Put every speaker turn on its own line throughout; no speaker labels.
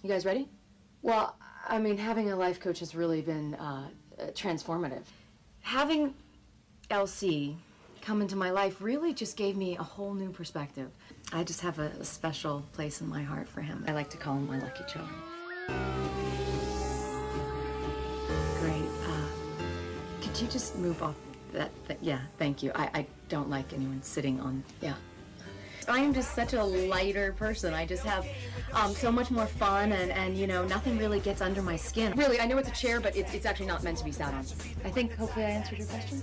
You guys ready? Well, I mean, having a life coach has really been transformative. Having LC come into my life really just gave me a whole new perspective. I just have a special place in my heart for him. I like to call him my lucky charm. Great. Could you just move off that? Yeah, thank you. I don't like anyone sitting on, yeah. I am just such a lighter person. I just have so much more fun and you know, nothing really gets under my skin. Really, I know it's a chair, but it's actually not meant to be sat on. I think hopefully I answered your question.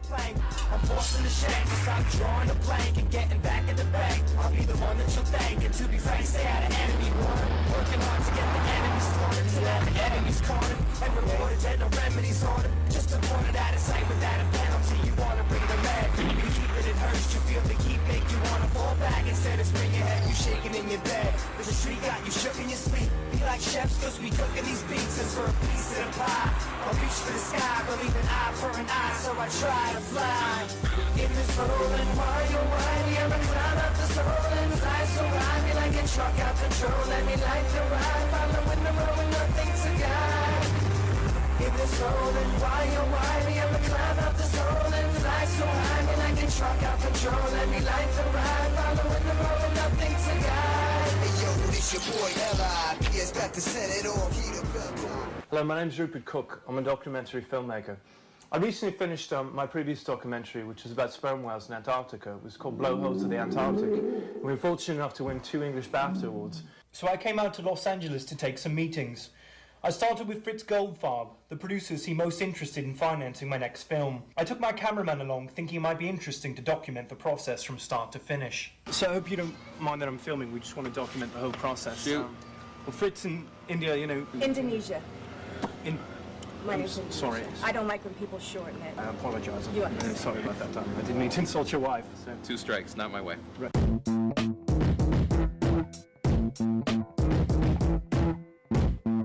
I'm forcing the shame to stop drawing a blank and getting back in the bank. I'll be the one that you'll thank. And to be frank, stay out of enemy one. Working hard to get the enemies thwarted, to have the enemies cornered and rewarded, and no remedies ordered. Just to point it out of sight without a penalty. You wanna bring the mad, you keep it, it hurts. You feel the heat make you wanna fall back. Instead of spring your head, you shaking in your bed. There's a street got you shook in your sleep. Be like chefs, cause we cooking these beats. And for a piece of the pie, I'll reach for the sky, believe an eye for an eye, so I try to fly. In this rolling Mario wide, yeah, I climb up the soul and fly so high, me like a truck out control. Let me light the ride, following the road with nothing to guide. In this rolling Mario wide, yeah, I climb up the soul and fly so high, me like a truck out control. Let me light the ride, following the road with nothing to guide. Hey yo, this your boy L.I.P.S. back to set it off.
Hello, my name's Rupert Cooke. I'm a documentary filmmaker. I recently finished my previous documentary, which was about sperm whales in Antarctica. It was called Blowholes of the Antarctic. And we were fortunate enough to win 2 English BAFTA awards. So I came out to Los Angeles to take some meetings. I started with Fritz Goldfarb, the producer who seemed most interested in financing my next film. I took my cameraman along, thinking it might be interesting to document the process from start to finish. So I hope you don't mind that I'm filming. We just want to document the whole process.
Shoot.
Well, Fritz in India, you know...
Indonesia. My name's
sorry.
I don't like when people shorten it.
I apologize.
You
I'm
understand.
sorry about that time. I didn't mean to insult your wife. So.
2 strikes, not my wife.
Right.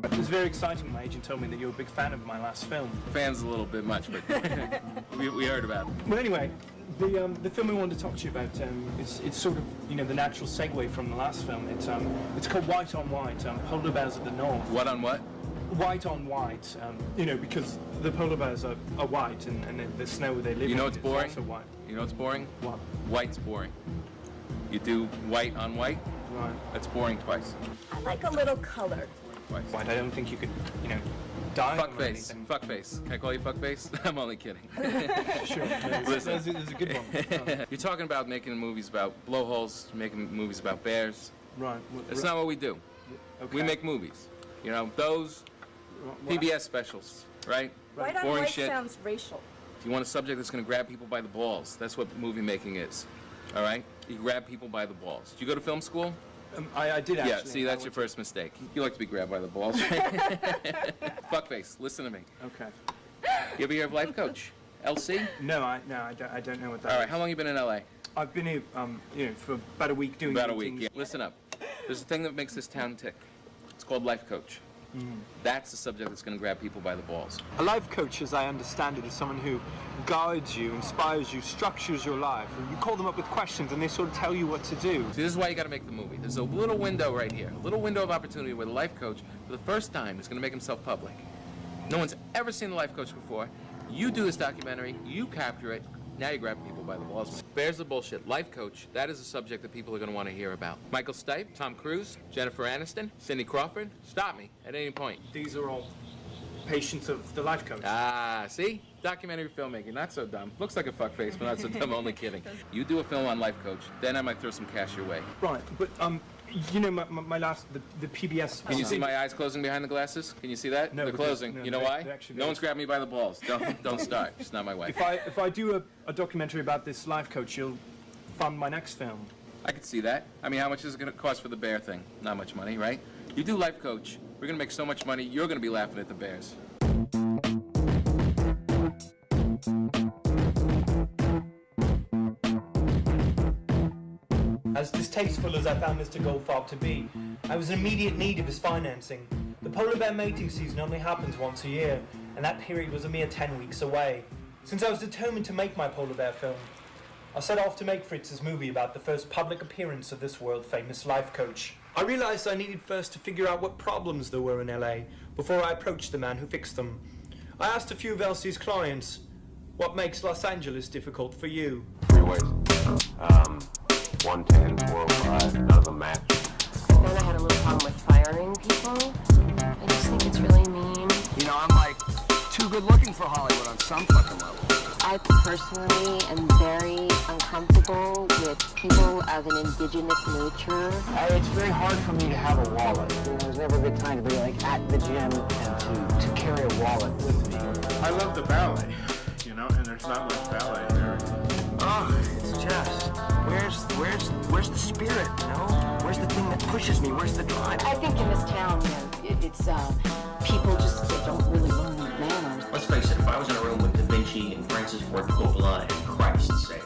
It was very exciting. My agent told me that you were a big fan of my last film.
Fan's a little bit much, but we heard about it.
Well, anyway, the film we wanted to talk to you about, it's sort of, you know, the natural segue from the last film. It's called White on White, Polar Bears of the North.
What on what?
White on white, you know, because the polar bears are white and the snow they live in.
You know what's boring?
Also white.
You know what's boring?
What?
White's boring. You do white on white?
Right.
That's boring twice.
I like a little color.
Twice.
White, I don't think you could, you know, dye them or
Fuckface.
anything.
Fuckface. Can I call you fuckface? I'm only kidding.
Sure.
Listen.
It's a good one.
You're talking about making movies about blowholes, making movies about bears.
Right.
That's not what we do.
Okay.
We make movies. You know, those PBS specials, right?
White on
Boring
white
shit.
sounds racial.
If you want a subject that's going to grab people by the balls, that's what movie making is. All right? You grab people by the balls. Did you go to film school?
I did actually.
Yeah, see, that's your first mistake. You like to be grabbed by the balls, right? Fuckface, listen to me.
Okay.
You ever hear of Life Coach? LC?
No, I don't know what that is.
All right, how long you been in LA?
I've been here, you know, for about a week doing
About a
meetings.
week, yeah. Listen up. There's a thing that makes this town tick. It's called Life Coach. That's the subject that's going to grab people by the balls.
A life coach, as I understand it, is someone who guides you, inspires you, structures your life. And you call them up with questions and they sort of tell you what to do.
See, this is why you got to make the movie. There's a little window right here, a little window of opportunity where the life coach, for the first time, is going to make himself public. No one's ever seen the life coach before. You do this documentary, you capture it, now you're grabbing people by the balls. Bears the bullshit. Life coach, that is a subject that people are going to want to hear about. Michael Stipe, Tom Cruise, Jennifer Aniston, Cindy Crawford. Stop me at any point.
These are all patients of the life coach.
Ah, see? Documentary filmmaking, not so dumb. Looks like a fuckface, but not so dumb, only kidding. You do a film on Life Coach, then I might throw some cash your way.
Right, but you know, my last, the PBS...
Can you see my eyes closing behind the glasses? Can you see that?
No.
They're closing.
No,
you know why? No one's grabbing me by the balls. Don't start. It's not my way.
If I do a documentary about this life coach, you'll fund my next film.
I could see that. I mean, how much is it going to cost for the bear thing? Not much money, right? You do Life Coach, we're going to make so much money, you're going to be laughing at the bears.
As distasteful as I found Mr. Goldfarb to be, I was in immediate need of his financing. The polar bear mating season only happens once a year, and that period was a mere 10 weeks away. Since I was determined to make my polar bear film,
I set off to make Fritz's movie about the first public appearance of this world-famous life coach. I realized I needed first to figure out what problems there were in LA before I approached the man who fixed them. I asked a few of Elsie's clients, what makes Los Angeles difficult for you?
Freeways. 110, 405, none of them match.
Then I had a little problem with firing people. I just think it's really mean.
You know, I'm like too good looking for Hollywood on some fucking level.
I personally am very uncomfortable with people of an indigenous nature.
It's very hard for me to have a wallet. There's never a good time to be like at the gym and to carry a wallet with me.
I love the ballet, you know, and there's not much ballet there.
Oh, it's just, where's the spirit, you know? Where's the thing that pushes me? Where's the drive?
I think in this town, you know, it's people just don't really learn manners.
Let's face it, if I was in a room with Da Vinci and Francis Ford Coppola and Christ, say,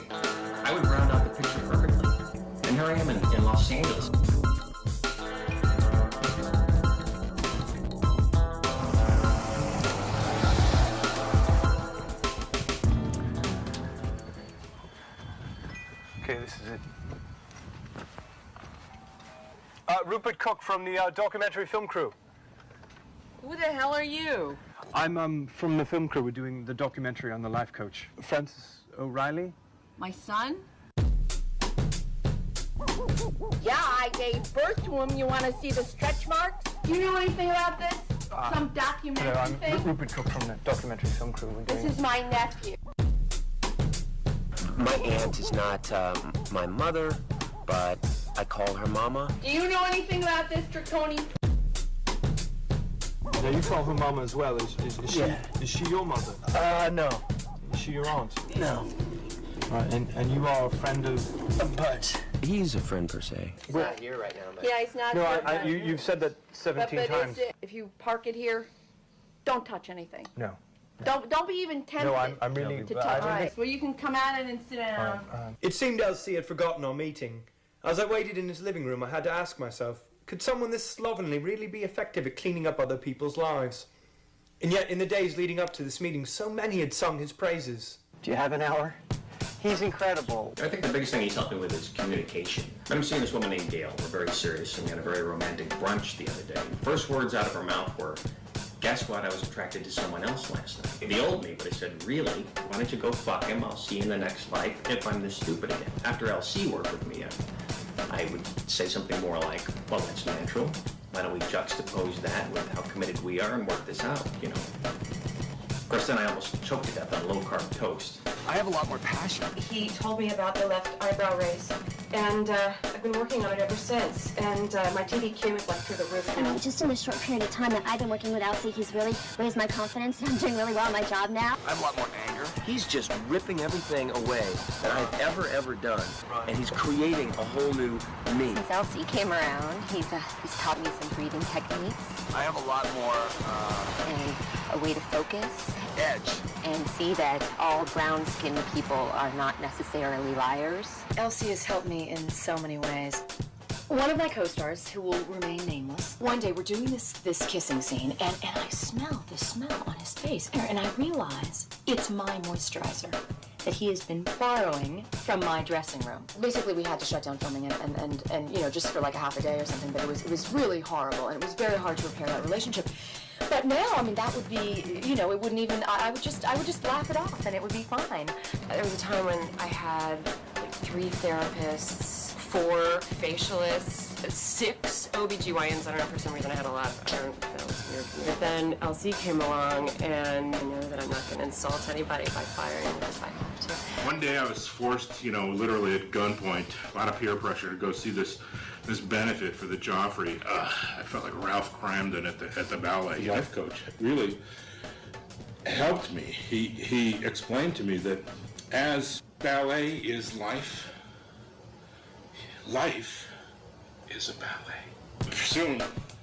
I would round out the picture perfectly. And here I am in Los Angeles.
Okay, this is it. Rupert Cooke from the documentary film crew.
Who the hell are you?
I'm from the film crew. We're doing the documentary on the life coach. Francis O'Reilly.
My son?
Yeah, I gave birth to him. You want to see the stretch marks? Do you know anything about this? Some documentary
Hello, I'm
thing?
Rupert Cooke from the documentary film crew. We're
This
doing...
is my nephew.
My aunt is not my mother, but I call her Mama.
Do you know anything about this, Draconi?
Yeah, you call her Mama as well. Is she your mother?
No.
Is she your aunt?
No.
Right, and you are a friend of...
But
He's a friend per se.
He's not here right now, man.
Yeah, he's not.
No, you've said that 17 times.
If you park it here, don't touch anything.
No.
Don't be even tempted
I'm really...
to touch this. Well, you can come at it and sit down.
It seemed Elsie had forgotten our meeting. As I waited in his living room, I had to ask myself, could someone this slovenly really be effective at cleaning up other people's lives? And yet, in the days leading up to this meeting, so many had sung his praises.
do you have an hour? He's incredible.
I think the biggest thing he's helped me with is communication. I'm seeing this woman named Gail. We're very serious, and we had a very romantic brunch the other day. First words out of her mouth were, guess what? I was attracted to someone else last night. The old me, but I said, really? Why don't you go fuck him? I'll see you in the next life if I'm this stupid again. After LC worked with me, I would say something more like, well, that's natural. Why don't we juxtapose that with how committed we are and work this out, you know? Of course, then I almost choked to death on low-carb toast.
I have a lot more passion.
He told me about the left eyebrow raise, and I've been working on it ever since. And my TDQ is like through the roof now.
Just in the short period of time that I've been working with Elsie, he's really raised my confidence, and I'm doing really well at my job now.
I have a lot more anger.
He's just ripping everything away that I've ever done, and he's creating a whole new me.
Since Elsie came around, he's taught me some breathing techniques.
I have a lot more
and a way to focus.
Edge.
And see that all brown-skinned people are not necessarily liars.
Elsie has helped me in so many ways. One of my co-stars, who will remain nameless, one day we're doing this kissing scene, and I smell the smell on his face, and I realize it's my moisturizer that he has been borrowing from my dressing room. Basically, we had to shut down filming and you know, just for like a half a day or something, but it was really horrible, and it was very hard to repair that relationship. But now, I mean, that would be, you know, it wouldn't even, I would just laugh it off and it would be fine.
There was a time when I had like 3 therapists, 4 facialists, 6 OBGYNs. I don't know, for some reason I had a lot. That was weird. But then LC came along, and I know that I'm not going to insult anybody by firing them if I have to.
One day I was forced, you know, literally at gunpoint, a lot of peer pressure to go see this benefit for the Joffrey. I felt like Ralph Cramden at the ballet. Life coach really helped me. He explained to me that as ballet is life, life is a ballet. Soon,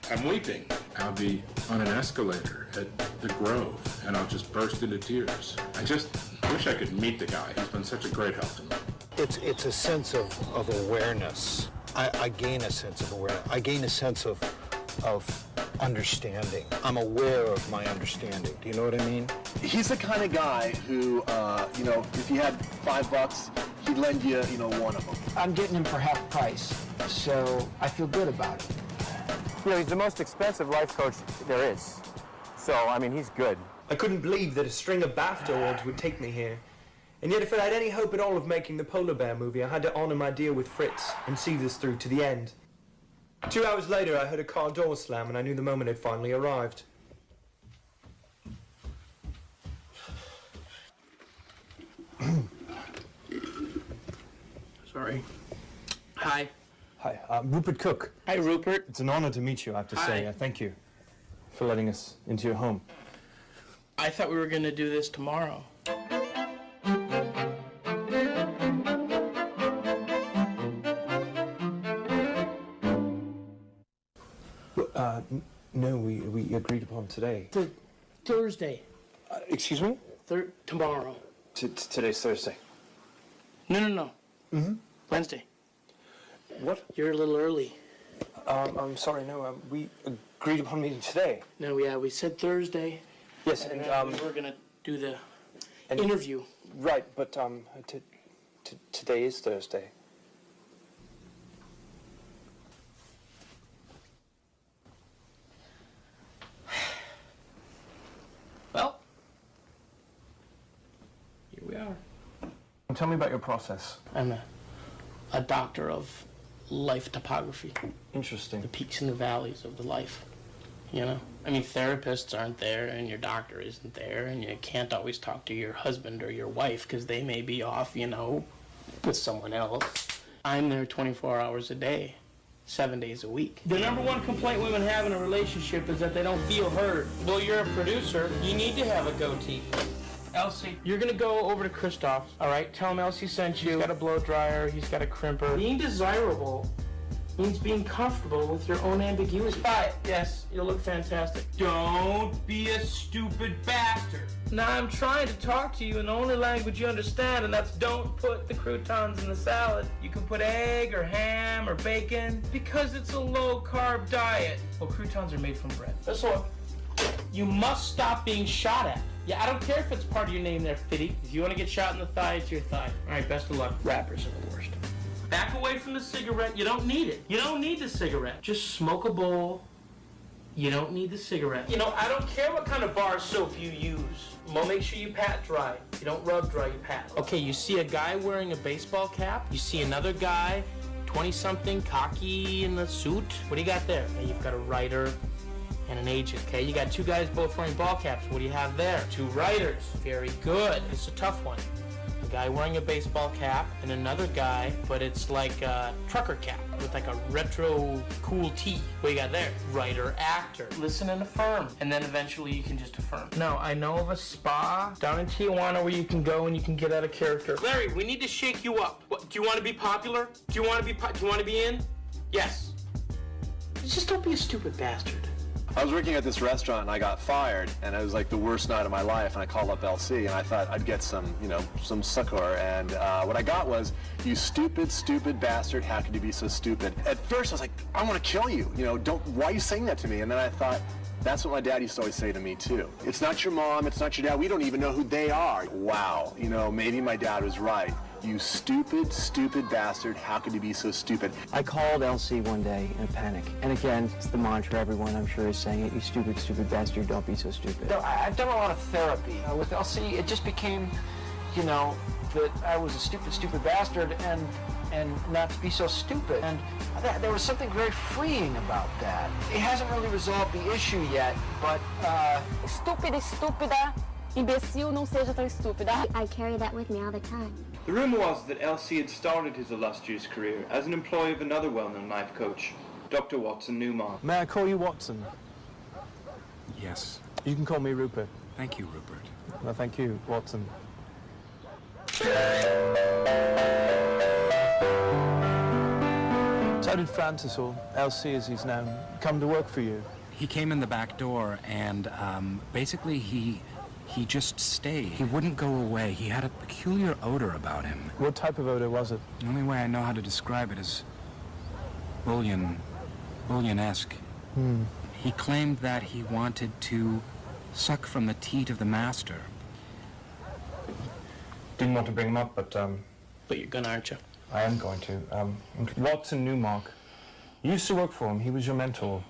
I'm weeping. I'll be on an escalator at the Grove, and I'll just burst into tears. I just wish I could meet the guy. He's been such a great help to me.
It's a sense of awareness. I gain a sense of awareness. I gain a sense of understanding. I'm aware of my understanding. Do you know what I mean?
He's the kind of guy who, you know, if he had $5,
he'd lend you, you know, one of them.
I'm getting him for half price, so I feel good about it.
You know, he's the most expensive life coach there is. So, I mean, he's good.
I couldn't believe that a string of BAFTA awards would take me here. And yet, if I had any hope at all of making the Polar Bear movie, I had to honour my deal with Fritz and see this through to the end. 2 hours later, I heard a car door slam, and I knew the moment had finally arrived.
Sorry. Hi.
Hi, Rupert Cooke.
Hi, Rupert.
It's an honour to meet you, I have to say. Thank you for letting us into your home.
I thought we were going to do this tomorrow.
No, we agreed upon today.
Thursday.
Excuse me?
Tomorrow.
Today's Thursday.
No.
Mm-hmm.
Wednesday.
What?
You're a little early.
I'm sorry, no, we agreed upon meeting today.
No, yeah, we said Thursday.
Yes,
and
and
we were going to do the interview.
Right, but today is Thursday.
Well, here we are.
Tell me about your process.
I'm a doctor of life topography.
Interesting.
The peaks and the valleys of the life, you know? I mean, therapists aren't there, and your doctor isn't there, and you can't always talk to your husband or your wife because they may be off, you know, with someone else. I'm there 24 hours a day, 7 days a week. The number one complaint women have in a relationship is that they don't feel heard. Well, you're a producer. You need to have a goatee. Elsie, you're gonna go over to Christoph's, all right? Tell him Elsie sent you. He's got a blow dryer, he's got a crimper. Being desirable means being comfortable with your own ambiguity. Buy it. Yes, you'll look fantastic. Don't be a stupid bastard. Now I'm trying to talk to you in the only language you understand, and that's don't put the croutons in the salad. You can put egg or ham or bacon because it's a low-carb diet. Well, croutons are made from bread. Let's look. You must stop being shot at. Yeah, I don't care if it's part of your name there, Fitty. If you want to get shot in the thigh, it's your thigh. All right, best of luck. Rappers are the worst. Back away from the cigarette. You don't need it. You don't need the cigarette. Just smoke a bowl. You don't need the cigarette. You know, I don't care what kind of bar soap you use. Well, make sure you pat dry. You don't rub dry, you pat. Okay, you see a guy wearing a baseball cap. You see another guy, 20-something, cocky in the suit. What do you got there? Now, you've got a writer and an agent, okay? You got two guys both wearing ball caps. What do you have there? Two writers. Very good. It's a tough one. A guy wearing a baseball cap and another guy, but it's like a trucker cap with like a retro cool tee. What do you got there? Writer, actor. Listen and affirm. And then eventually you can just affirm. No, I know of a spa down in Tijuana where you can go and you can get out of character. Larry, we need to shake you up. What, do you want to be popular? Do you want to be in? Yes. Just don't be a stupid bastard.
I was working at this restaurant and I got fired, and it was like the worst night of my life, and I called up LC and I thought I'd get some succor, and what I got was, you stupid, stupid bastard, how could you be so stupid? At first I was like, I want to kill you, why are you saying that to me? And then I thought, that's what my dad used to always say to me too. It's not your mom, it's not your dad, we don't even know who they are. Wow, maybe my dad was right. You stupid, stupid bastard, how could you be so stupid?
I called LC one day in a panic. And again, it's the mantra, everyone I'm sure is saying it, you stupid, stupid bastard, don't be so stupid. I've done a lot of therapy. With LC, it just became, that I was a stupid, stupid bastard and not to be so stupid. And there was something very freeing about that. It hasn't really resolved the issue yet, but...
Estúpida, estúpida, imbecil, não seja tão estúpida.
I carry that with me all the time.
The rumour was that LC had started his illustrious career as an employee of another well-known life coach, Dr. Watson Newman.
May I call you Watson?
Yes.
You can call me Rupert.
Thank you, Rupert.
Well, thank you, Watson. So did Francis, or LC as he's known, come to work for you?
He came in the back door and basically he just stayed. He wouldn't go away. He had a peculiar odor about him.
What type of odor was it?
The only way I know how to describe it is bullion-esque. He claimed that he wanted to suck from the teat of the master.
Didn't want to bring him up, but
But you're gonna, aren't you?
I am going to. Watson Newmark. You used to work for him. He was your mentor.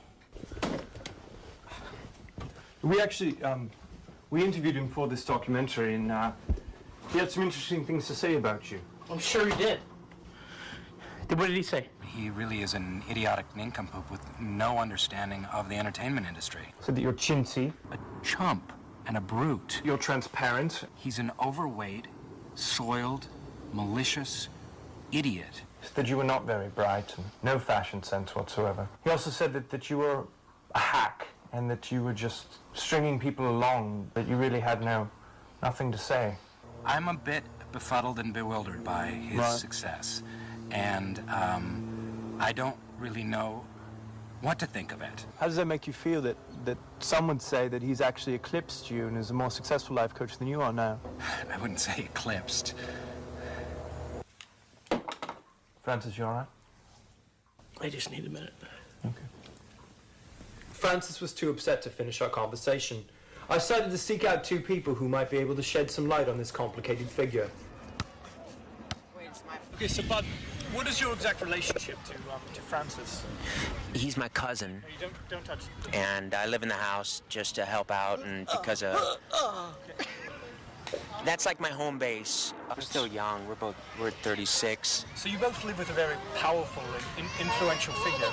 We actually, we interviewed him for this documentary, and he had some interesting things to say about you.
I'm sure he did. What did he say?
He really is an idiotic nincompoop with no understanding of the entertainment industry.
Said that you're chintzy.
A chump and a brute.
You're transparent.
He's an overweight, soiled, malicious idiot.
That you were not very bright and no fashion sense whatsoever. He also said that you were a hack and that you were just stringing people along, that you really had nothing to say.
I'm a bit befuddled and bewildered by his success, and I don't really know what to think of it.
How does that make you feel that some would say that he's actually eclipsed you and is a more successful life coach than you are now?
I wouldn't say eclipsed.
Francis, you all right?
I just need a minute.
Okay.
Francis was too upset to finish our conversation. I decided to seek out two people who might be able to shed some light on this complicated figure. Okay, so Bud, what is your exact relationship to Francis?
He's my cousin.
You don't touch him.
And I live in the house just to help out and because of...
Okay.
That's like my home base. I'm still young. We're 36.
So you both live with a very powerful and influential figure.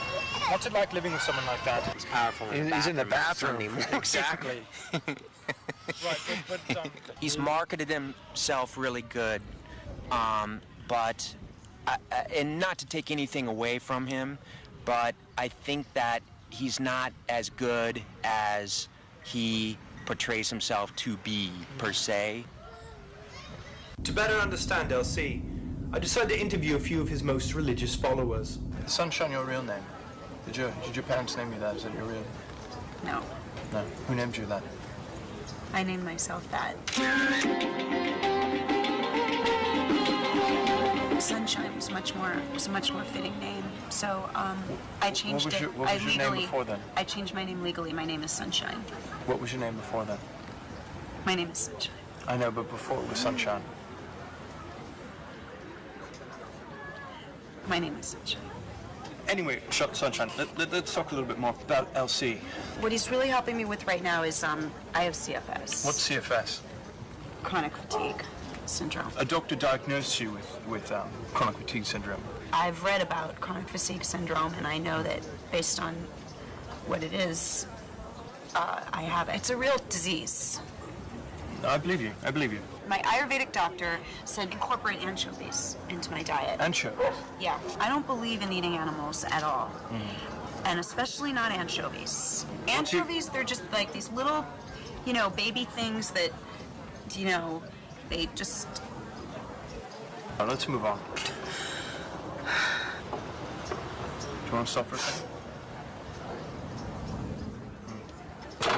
What's it like living with someone like that?
He's powerful.
He's in the bathroom.
Exactly.
Right, but
he's marketed himself really good, but and not to take anything away from him, but I think that he's not as good as he portrays himself to be, per se.
To better understand LC, I decided to interview a few of his most religious followers. Is Sunshine your real name? Did your parents name you that? Is that your real?
No.
No. Who named you that?
I named myself that. Sunshine was a much more fitting name. So I changed it.
What was your name before then?
I changed my name legally. My name is Sunshine.
What was your name before then?
My name is Sunshine.
I know, but before it was Sunshine.
My name is Sunshine.
Anyway, Sunshine, let's talk a little bit more about LC.
What he's really helping me with right now is I have CFS.
What's CFS?
Chronic fatigue syndrome.
A doctor diagnosed you with chronic fatigue syndrome.
I've read about chronic fatigue syndrome, and I know that based on what it is, I have it. It's a real disease.
I believe you. I believe you.
My Ayurvedic doctor said incorporate anchovies into my diet.
Anchovies?
Yeah. I don't believe in eating animals at all. And especially not anchovies. Anchovies, they're just like these little, baby things that, they just...
Oh, let's move on. Do you want to stop for a second?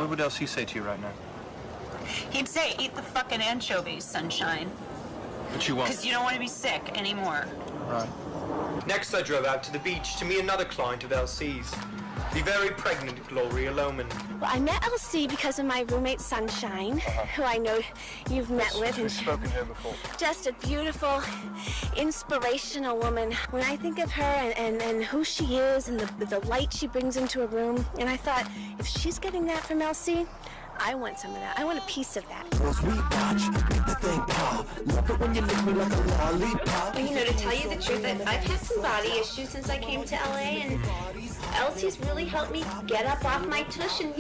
What would else he say to you right now?
He'd say, eat the fucking anchovies, Sunshine.
But you won't.
Because you don't want to be sick anymore.
Right. Next, I drove out to the beach to meet another client of LC's, the very pregnant Gloria Lohman.
Well, I met LC because of my roommate Sunshine, who I know you've met with.
We've spoken to her before.
Just a beautiful, inspirational woman. When I think of her and who she is and the light she brings into a room, and I thought, if she's getting that from LC, I want some of that. I want a piece of that.
Well, to tell you the truth, I've had some body issues since I came to LA, and Elsie's really helped me get up off my tush and,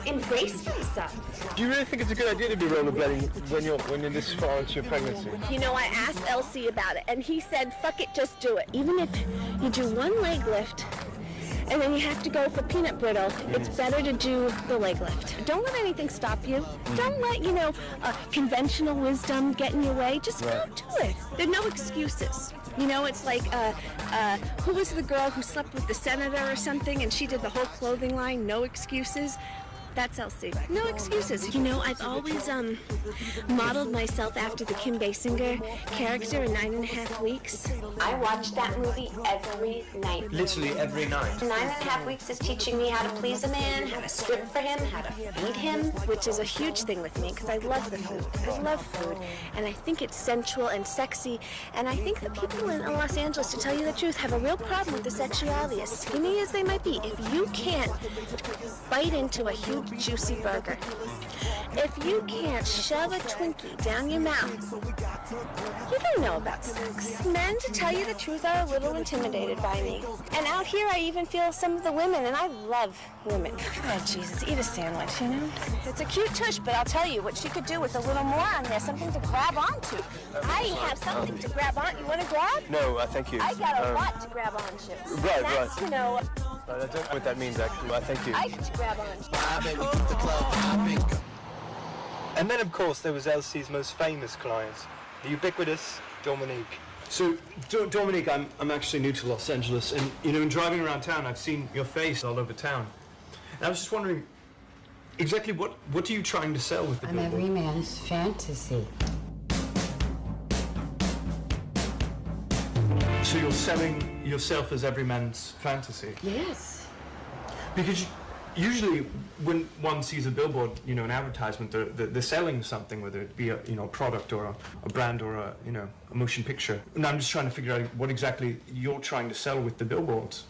embrace myself.
Do you really think it's a good idea to be rollerblading when you're this far into your pregnancy?
I asked LC about it, and he said, fuck it, just do it. Even if you do one leg lift, and then you have to go for peanut brittle, it's better to do the leg lift. Don't let anything stop you. Don't let, conventional wisdom get in your way. Just go do it. There are no excuses. It's like, who was the girl who slept with the senator or something, and she did the whole clothing line, no excuses? That's Elsie. No excuses. You know, I've always modeled myself after the Kim Basinger character in 9.5 Weeks.
I watch that movie every night.
Literally every night.
9.5 Weeks is teaching me how to please a man, how to strip for him, how to feed him.
Which is a huge thing with me, because I love the food. I love food, and I think it's sensual and sexy, and I think that people in Los Angeles, to tell you the truth, have a real problem with the sexuality, as skinny as they might be. If you can't bite into a huge, juicy burger, if you can't shove a Twinkie down your mouth, you don't know about sex. Men, to tell you the truth, are a little intimidated by me. And out here, I even feel some of the women, and I love women. Oh, Jesus, eat a sandwich, you know? It's a cute tush, but I'll tell you what she could do with a little more on there, something to grab onto. I have something to grab on. You want to grab?
No, thank you.
I got a lot to grab onto.
Right,
That's, you know,
I don't know what that means, actually. Thank you.
I could grab onto.
And then, of course, there was Elsie's most famous client, the ubiquitous Dominique. So, Dominique, I'm actually new to Los Angeles, and, you know, in driving around town, I've seen your face all over town. And I was just wondering, exactly what are you trying to sell with the
I'm
billboard?
every man's fantasy.
So you're selling yourself as every man's fantasy?
Yes.
Because usually when one sees a billboard, you know, an advertisement, they're selling something, whether it be a, you know, product or a brand or a, you know, a motion picture. And I'm just trying to figure out what exactly you're trying to sell with the billboards.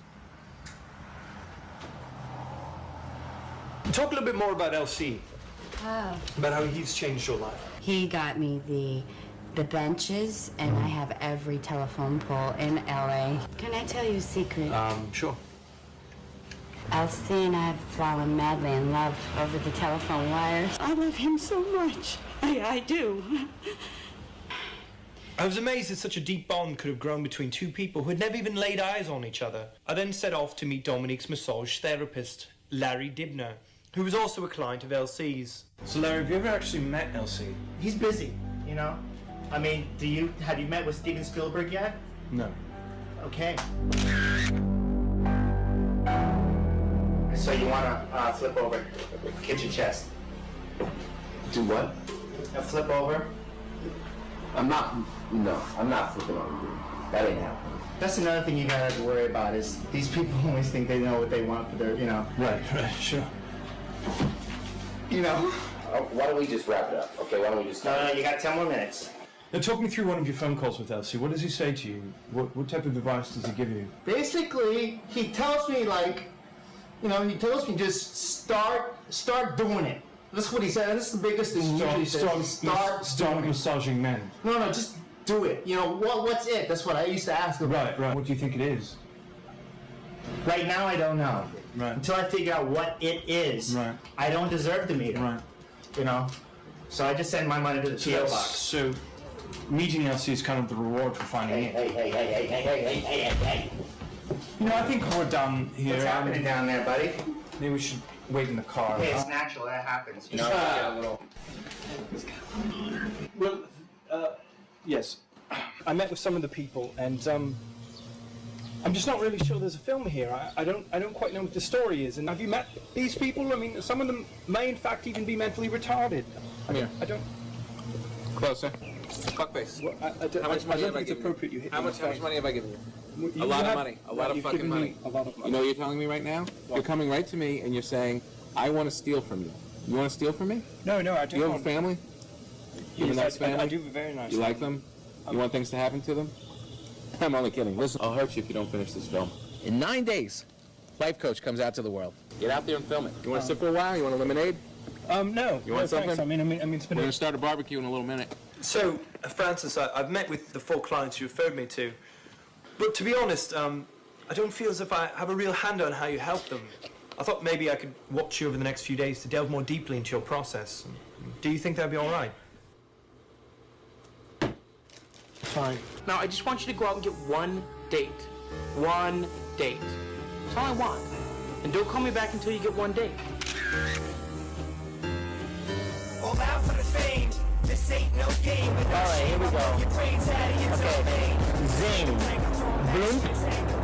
Talk a little bit more about LC,
Oh.
about how he's changed your life.
He got me the benches, and I have every telephone pole in LA. Can I tell you a secret?
Sure.
Elsie and I have fallen madly in love over the telephone wires. I love him so much. I do.
I was amazed that such a deep bond could have grown between two people who had never even laid eyes on each other. I then set off to meet Dominique's massage therapist, Larry Dibner, who was also a client of LC's. So Larry, have you ever actually met LC?
He's busy, you know? I mean, have you met with Steven Spielberg yet?
No.
Okay. So you wanna flip over, hit your chest.
Do what?
Flip over.
I'm not flipping over, dude. That ain't happening.
That's another thing you gotta worry about is these people always think they know what they want for their, you know.
Right, sure.
You know.
Why don't we just wrap it up? Okay, why don't we just...
No, you got 10 more minutes.
Now talk me through one of your phone calls with Elsie. What does he say to you? What type of advice does he give you?
Basically, he tells me just start doing it. That's what he said. And this is the biggest thing. He usually says,
start massaging men.
No, just do it. You know, what's it? That's what I used to ask him.
Right. What do you think it is?
Right now, I don't know.
Right.
Until I figure out what it is,
right.
I don't deserve to meet him.
Right.
You know? So I just send my money to the P.O. box.
So, meeting Elsie is kind of the reward for finding it.
Hey.
You know, I think we're done here.
What's happening down there, buddy?
Maybe we should wait in the car.
Hey, it's natural. That happens. You know?
Well, yes. I met with some of the people, and I'm just not really sure there's a film here. I don't quite know what the story is. And have you met these people? I mean, some of them may, in fact, even be mentally retarded. I don't.
Closer. Fuckface.
Well,
How much money have I given you? How much money have I given you? A lot of money. A lot of fucking money.
A lot of money.
You know what you're telling me right now? You're coming right to me and you're saying, I want to steal from you. You want to steal from me?
No, I do.
You have a family? You have a nice family?
I do very nice.
You like them? You want things to happen to them? I'm only kidding. Listen, I'll hurt you if you don't finish this film. In 9 days, Life Coach comes out to the world. Get out there and film it. You want to sit for a while? You want a lemonade?
No.
You want something?
Thanks. I mean, it's been.
We're going to start a barbecue in a little minute.
So, Francis, I've met with the 4 clients you referred me to, but to be honest, I don't feel as if I have a real hand on how you help them. I thought maybe I could watch you over the next few days to delve more deeply into your process. Do you think that'd be all right?
Fine. Now, I just want you to go out and get one date. One date. That's all I want. And don't call me back until you get one date.
All out for the fame. This ain't no game.
All right, here we go. Okay. Zing. Bloop.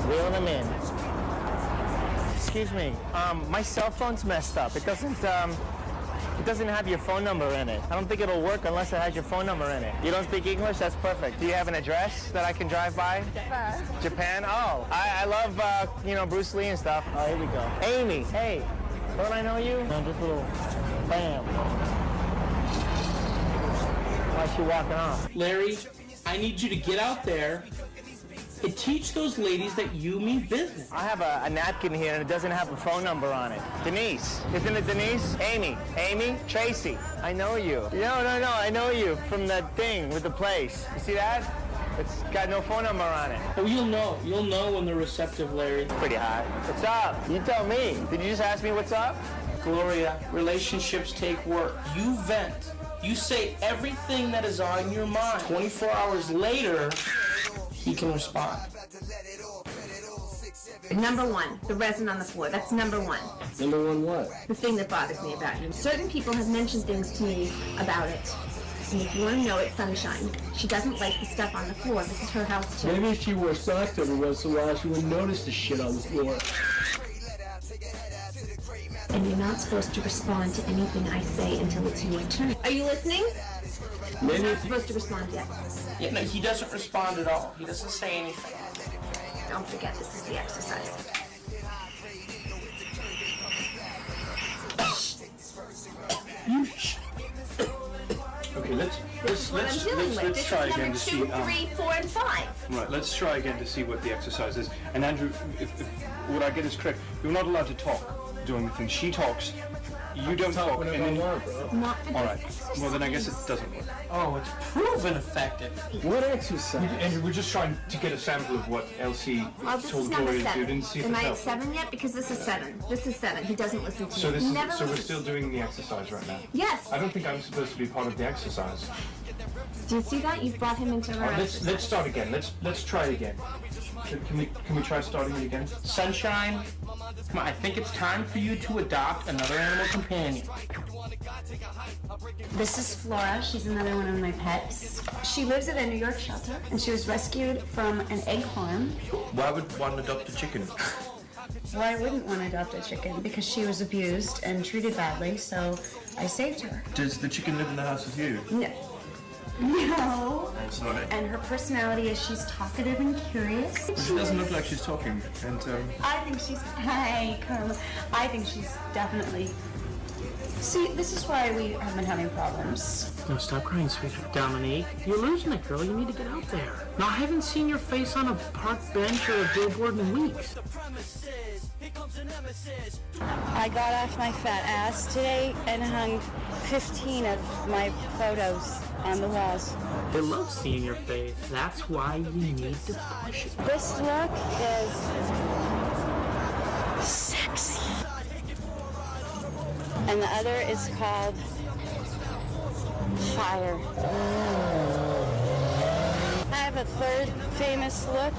Reel them in.
excuse me. My cell phone's messed up. It doesn't have your phone number in it. I don't think it'll work unless it has your phone number in it. You don't speak English? That's perfect. Do you have an address that I can drive by?
Japan.
Japan? Oh, I love, Bruce Lee and stuff. Oh, here we go. Amy, hey, don't I know you? No, just a little bam. Why is she walking off?
Larry, I need you to get out there and teach those ladies that you mean business.
I have a napkin here and it doesn't have a phone number on it. Denise. Isn't it Denise? Amy. Amy? Tracy. I know you. No. I know you from that thing with the place. You see that? It's got no phone number on it.
Oh, you'll know. You'll know when they're receptive, Larry.
Pretty hot. What's up? You tell me. Did you just ask me what's up?
Gloria, relationships take work. You vent. You say everything that is on your mind. 24 hours later, he can respond.
Number one, the resin on the floor. That's number one.
Number one what?
The thing that bothers me about you. Certain people have mentioned things to me about it. And if you want to know, it's Sunshine. She doesn't like the stuff on the floor. This is her house, too.
Maybe if she wore socks every once in a while, she wouldn't notice the shit on the floor.
And you're not supposed to respond to anything I say until it's your turn. Are you listening?
Maybe
You're not supposed to respond yet.
Yeah, no, he doesn't respond at all. He doesn't say anything.
Don't forget, this is the exercise.
Okay, let's try again to see.
2, 3, 4, and 5.
Right, let's try again to see what the exercise is. And Andrew, if what I get is correct, you're not allowed to talk during the thing. She talks, you don't talk. And then,
Not for
all right. Well, then I guess it doesn't work.
Oh, it's proven effective.
What exercise?
Andrew, we're just trying to get a sample of what Elsie
Well, this is
told
number
Gloria to do.
7.
Didn't see if
Am
it's
I at
helpful.
7 yet? Because this is 7. This is 7. He doesn't listen to
So
me.
this
He
is,
never
so we're
listens.
still doing the exercise right now.
Yes.
I don't think I'm supposed to be part of the exercise.
Do you see that? You've brought him into our
Let's start again. Let's try again. Can we try starting it again?
Sunshine, come on, I think it's time for you to adopt another animal companion.
This is Flora. She's another one of my pets. She lives at a New York shelter, and she was rescued from an egg farm.
Why would one adopt a chicken?
Well, I wouldn't want to adopt a chicken because she was abused and treated badly, so I saved her.
Does the chicken live in the house with you?
No. No.
I'm sorry.
And her personality is she's talkative and curious.
But she doesn't look like she's talking. And
I think she's... Hi, Carla. I think she's definitely... See, this is why we have been having problems.
No, stop crying, sweetheart. Dominique, you're losing it, girl. You need to get out there. No, I haven't seen your face on a park bench or a billboard in weeks.
I got off my fat ass today and hung 15 of my photos on the walls.
They love seeing your face. That's why you need to push it.
This look is sexy. And the other is called Fire. I have a third famous look,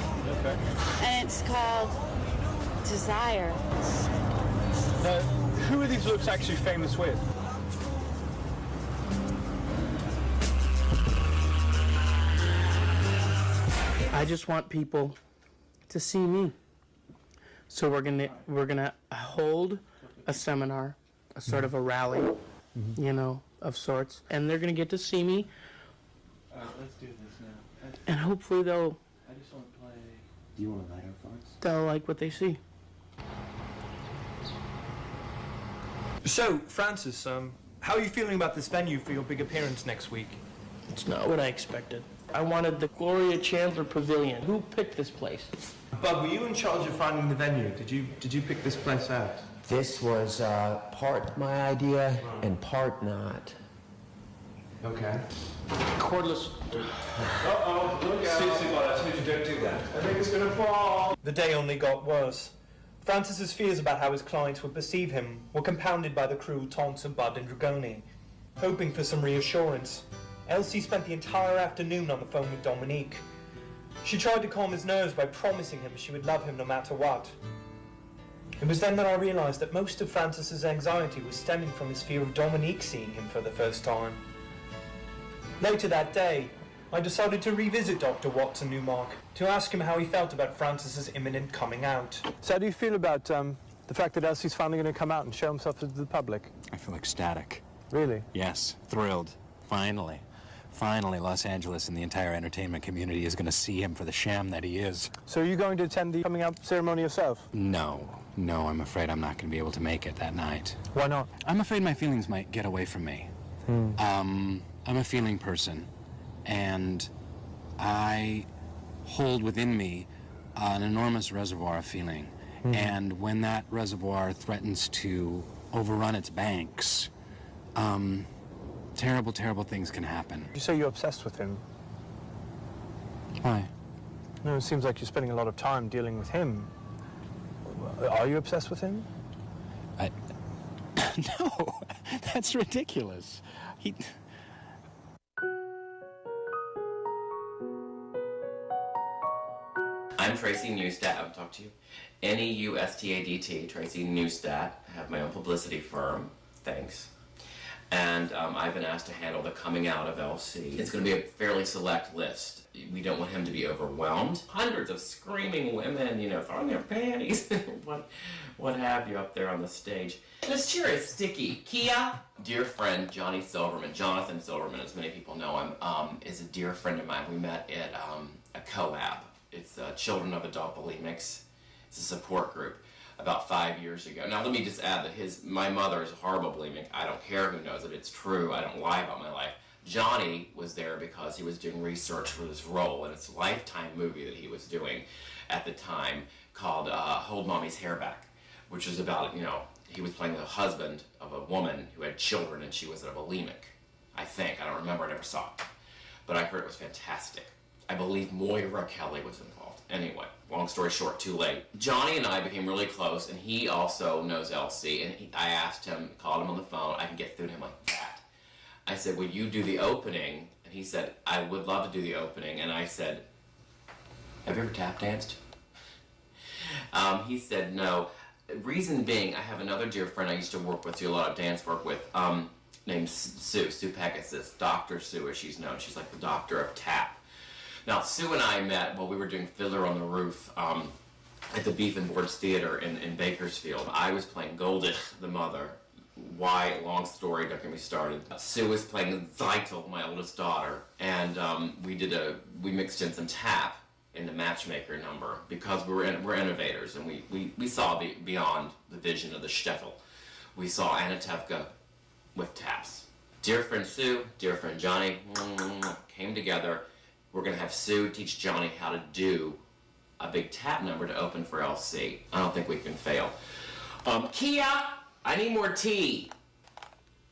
and it's called Desire.
who are these looks actually famous with?
I just want people to see me. So we're gonna hold a seminar, a sort of a rally, you know, of sorts, and they're gonna get to see me.
Let's do this now.
And hopefully they'll.
I just want to play. Do you want to light our farts?
They'll like what they see.
So, Francis, how are you feeling about this venue for your big appearance next week?
It's not what I expected. I wanted the Gloria Chandler Pavilion. Who picked this place?
Bub, were you in charge of finding the venue? Did you pick this place out?
This was part my idea and part not.
Okay.
Cordless.
Uh-oh, look out. Seriously, Bud, I told you don't do that. I think it's gonna fall. The day only got worse. Francis's fears about how his clients would perceive him were compounded by the cruel taunts of Bud and Dragoni. Hoping for some reassurance, Elsie spent the entire afternoon on the phone with Dominique. She tried to calm his nerves by promising him she would love him no matter what. It was then that I realized that most of Francis's anxiety was stemming from his fear of Dominique seeing him for the first time. Later that day, I decided to revisit Dr. Watson Newmark to ask him how he felt about Francis's imminent coming out. So how do you feel about the
The fact that Elsie's finally going to come out and show himself to the public?
I feel ecstatic.
Really?
Yes, thrilled. Finally. Finally, Los Angeles and the entire entertainment community is going to see him for the sham that he is.
So are you going to attend the coming out ceremony yourself?
No, I'm afraid I'm not going to be able to make it that night.
Why not?
I'm afraid my feelings might get away from me. I'm a feeling person, and I hold within me an enormous reservoir of feeling. And when that reservoir threatens to overrun its banks, terrible, terrible things can happen.
You say you're obsessed with him.
Why?
No, it seems like you're spending a lot of time dealing with him. Are you obsessed with him?
No, that's ridiculous.
I'm Tracy Neustadt. I would talk to you. N-E-U-S-T-A-D-T, Tracy Neustadt. I have my own publicity firm. Thanks. And I've been asked to handle the coming out of LC. It's going to be a fairly select list. We don't want him to be overwhelmed. Hundreds of screaming women, you know, throwing their panties, what have you, up there on the stage. This chair is sticky. Kia, dear friend Jonathan Silverman, as many people know him, is a dear friend of mine. We met at a co-ab. It's Children of Adult Bulimics. It's a support group about 5 years ago. Now let me just add that my mother is a horrible bulimic. I don't care who knows it. It's true. I don't lie about my life. Johnny was there because he was doing research for this role in this Lifetime movie that he was doing at the time called Hold Mommy's Hair Back, which was about, you know, he was playing the husband of a woman who had children and she was a bulimic. I think. I don't remember. I never saw it. But I heard it was fantastic. I believe Moira Kelly was involved. Anyway, long story short, too late. Johnny and I became really close, and he also knows Elsie, and I asked him, called him on the phone, I can get through to him like that. I said, will you do the opening? And he said, I would love to do the opening. And I said, have you ever tap danced? He said, no. Reason being, I have another dear friend I used to work with, do a lot of dance work with, named Sue Pegasus, Dr. Sue as she's known. She's like the doctor of tap. Now, Sue and I met while we were doing Fiddler on the Roof at the Beef and Boards Theater in Bakersfield. I was playing Goldie, the mother. Why? Long story, don't get me started. Sue was playing Zeitel, my oldest daughter, and we mixed in some tap in the Matchmaker number because we're innovators, and we saw beyond the vision of the shtetl. We saw Anatevka with taps. Dear friend Sue, dear friend Johnny came together. We're going to have Sue teach Johnny how to do a big tap number to open for LC. I don't think we can fail. Kia, I need more tea.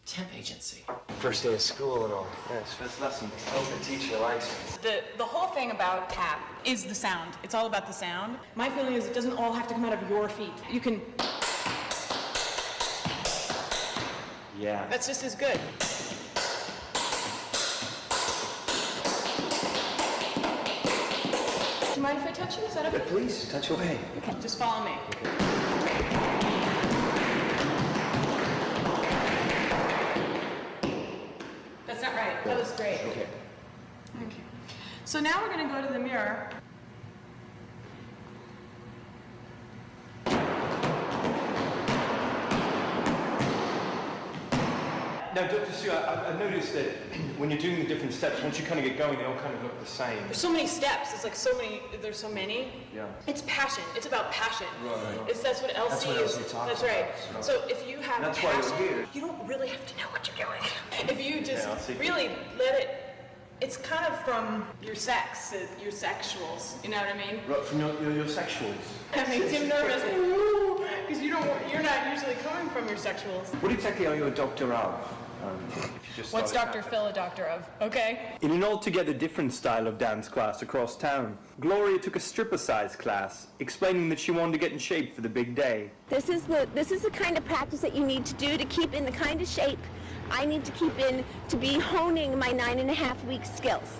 Temp agency.
First day of school and all.
Yes, first lesson. Hope the teacher likes me.
The whole thing about tap is the sound. It's all about the sound. My feeling is it doesn't all have to come out of your feet. You can...
Yeah.
That's just as good. Do you mind if I touch you? Is that okay?
Please, touch away.
Okay, just follow me. That's not right. That was great.
Okay.
Okay. So now we're going to go to the mirror.
Now, Dr. Sue, I've noticed that when you're doing the different steps, once you kind of get going, they all kind of look the same.
There's so many steps. It's like so many. There's so many.
Yeah.
It's passion. It's about passion.
Right.
That's what Elsie is. That's right. So if you have
That's why
passion,
you're here.
you don't really have to know what you're doing. If you just
Yeah,
really let it. It's kind of from your sex, your sexuals. You know what I mean?
Right, from your sexuals.
That makes him nervous because you're not usually coming from your sexuals.
What exactly are you a doctor of? If you just
What's
started
Dr. Phil a doctor of? Okay.
In an altogether different style of dance class across town, Gloria took a stripper size class, explaining that she wanted to get in shape for the big day.
This is the kind of practice that you need to do to keep in the kind of shape I need to keep in to be honing my 9.5-week skills.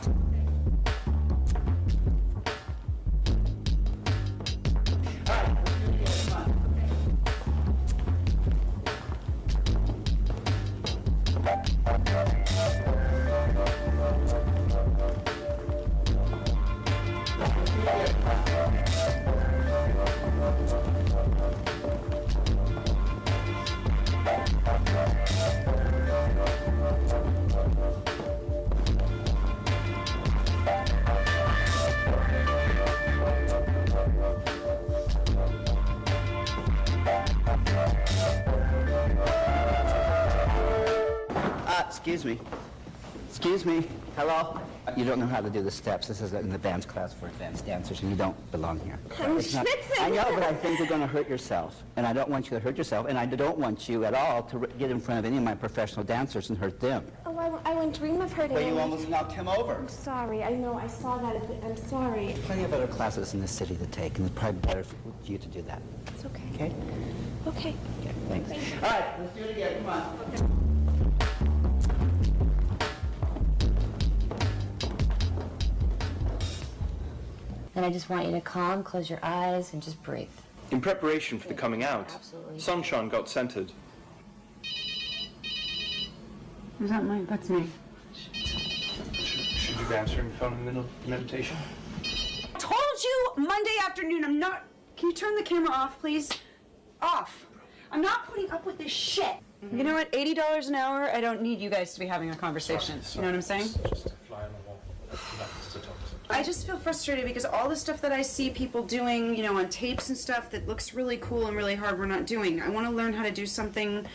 Excuse me. Excuse me. Hello? You don't know how to do the steps. This is an advanced class for advanced dancers, and you don't belong here. It's not- I know, but I think you're going to hurt yourself. And I don't want you to hurt yourself, and I don't want you at all to get in front of any of my professional dancers and hurt them.
Oh, I wouldn't dream of hurting
But you
him.
almost knocked him over.
I'm sorry. I know. I saw that. I'm sorry.
Plenty of other classes in this city to take, and it's probably better for you to do that.
It's okay.
Okay?
Okay.
Okay, thanks. All right, let's do it again. Come on.
Then I just want you to calm, close your eyes, and just breathe.
In preparation for the coming out, Sunshine got centered.
Is that mine? That's me.
Should you be answering the phone in the middle of meditation?
Told you Monday afternoon. I'm not. Can you turn the camera off, please? Off. I'm not putting up with this shit. You know what? $80 an hour. I don't need you guys to be having a conversation. You know what I'm saying?
Just a fly on the wall. Just to talk to somebody.
I just feel frustrated because all the stuff that I see people doing, you know, on tapes and stuff that looks really cool and really hard, we're not doing. I want to learn how to do something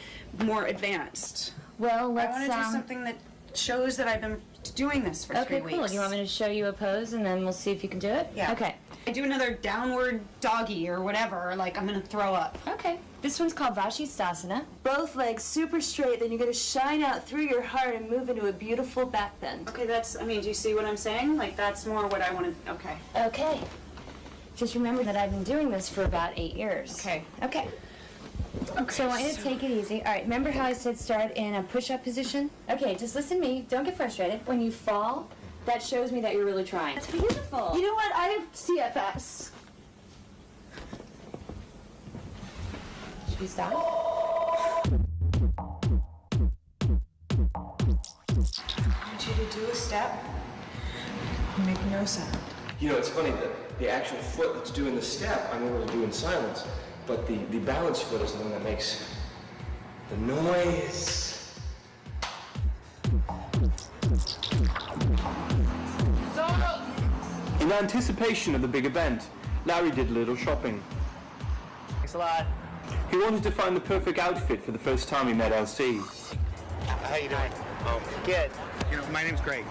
more advanced.
Well, let's
I want to do something that shows that I've been doing this for 3 weeks.
Okay, cool. You want me to show you a pose and then we'll see if you can do it?
Yeah.
Okay.
I do another downward doggy or whatever, like I'm gonna throw up.
Okay. This one's called Vashisthasana.
Both legs super straight, then you're gonna shine out through your heart and move into a beautiful back bend.
Okay, that's, I mean, do you see what I'm saying? Like, that's more what I want to, okay.
Okay. Just remember that I've been doing this for about 8 years.
Okay.
Okay. So I want you to take it easy. All right, remember how I said start in a push-up position? Okay, just listen to me. Don't get frustrated. When you fall, that shows me that you're really trying.
That's beautiful. You know what? I have CFS.
Should we stop?
I want you to do a step. Make no sound.
You know, it's funny that the actual foot that's doing the step I'm able to do in silence, but the balance foot is the one that makes the noise.
In anticipation of the big event, Larry did a little shopping.
Thanks a lot.
He wanted to find the perfect outfit for the first time he met LC.
How you doing? Oh, good.
You know, my name's Greg.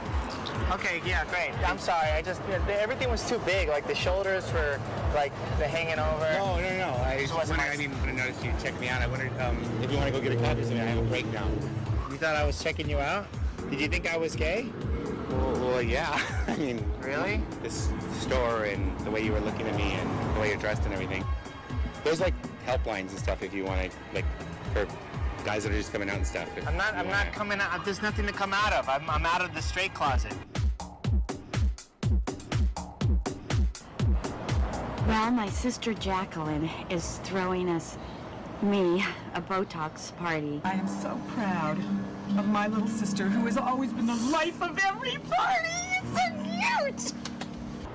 Okay, yeah, great. I'm sorry. I just everything was too big. Like the shoulders were like the hanging over.
No. I was wondering. I didn't even notice you checked me out. I wondered if you want to go get a coffee. I have a breakdown.
You thought I was checking you out? Did you think I was gay?
Well, yeah. I mean,
really?
This store and the way you were looking at me and the way you're dressed and everything. There's like helplines and stuff if you want to, like, for guys that are just coming out and stuff.
I'm not coming out. There's nothing to come out of. I'm out of the straight closet.
Well, my sister Jacqueline is throwing me a Botox party.
I am so proud of my little sister who has always been the life of every party. It's so cute.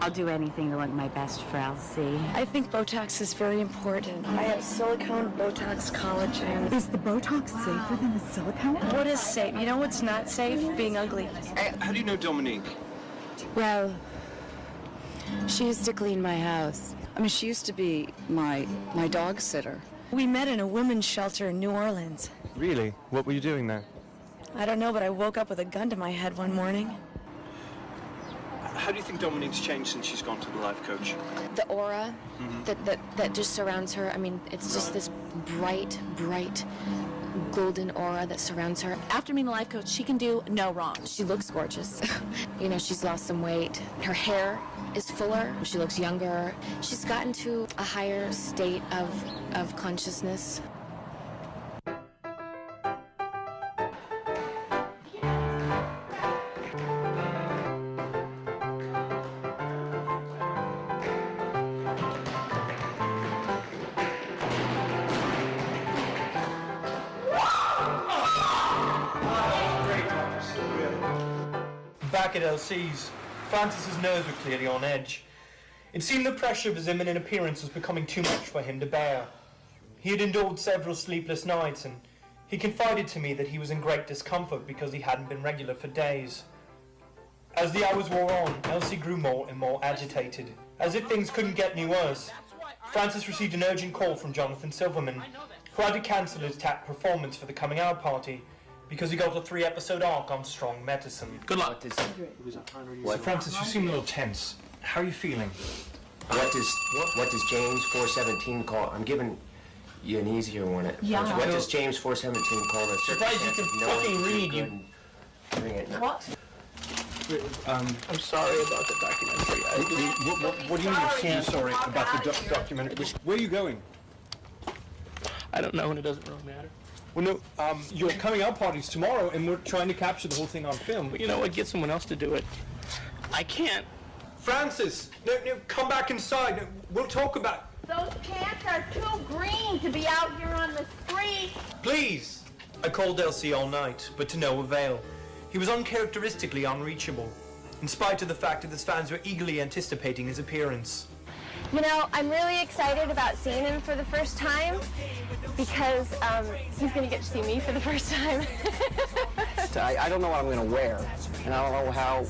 I'll do anything to look my best for LC.
I think Botox is very important. I have silicone, Botox, collagen.
Is the Botox safer than the silicone?
What is safe? You know what's not safe? Being ugly.
How do you know Dominique?
Well, she used to clean my house. I mean, she used to be my dog sitter. We met in a women's shelter in New Orleans.
Really? What were you doing there?
I don't know, but I woke up with a gun to my head one morning.
How do you think Dominique's changed since she's gone to the life coach?
The aura that just surrounds her. I mean, it's just this bright golden aura that surrounds her. After meeting the life coach, she can do no wrong. She looks gorgeous. You know, she's lost some weight. Her hair is fuller. She looks younger. She's gotten to a higher state of consciousness.
Back at LC's, Francis's nerves were clearly on edge. It seemed the pressure of his imminent appearance was becoming too much for him to bear. He had endured several sleepless nights, and he confided to me that he was in great discomfort because he hadn't been regular for days. As the hours wore on, Elsie grew more and more agitated. As if things couldn't get any worse, Francis received an urgent call from Jonathan Silverman, who had to cancel his tap performance for the coming out party Because he got a 3-episode arc on strong medicine. Good luck.
What?
Francis, you seem a little tense. How are you feeling?
What does James 417 call? I'm giving you an easier one.
Yeah.
What does James 417 call the
Surprised you can fucking read, you.
Bring it.
What?
I'm sorry about the documentary.
What do you mean you're sorry about the documentary? Where are you going?
I don't know, and it doesn't really matter.
Well, no, your coming out party's tomorrow, and we're trying to capture the whole thing on film.
But you know what? Get someone else to do it. I can't.
Francis, no, come back inside. No, we'll talk about.
Those pants are too green to be out here on the street.
Please. I called Elsie all night, but to no avail. He was uncharacteristically unreachable, in spite of the fact that his fans were eagerly anticipating his appearance.
You know, I'm really excited about seeing him for the first time because he's going to get to see me for the first time.
I don't know what I'm going to wear, and I don't know how.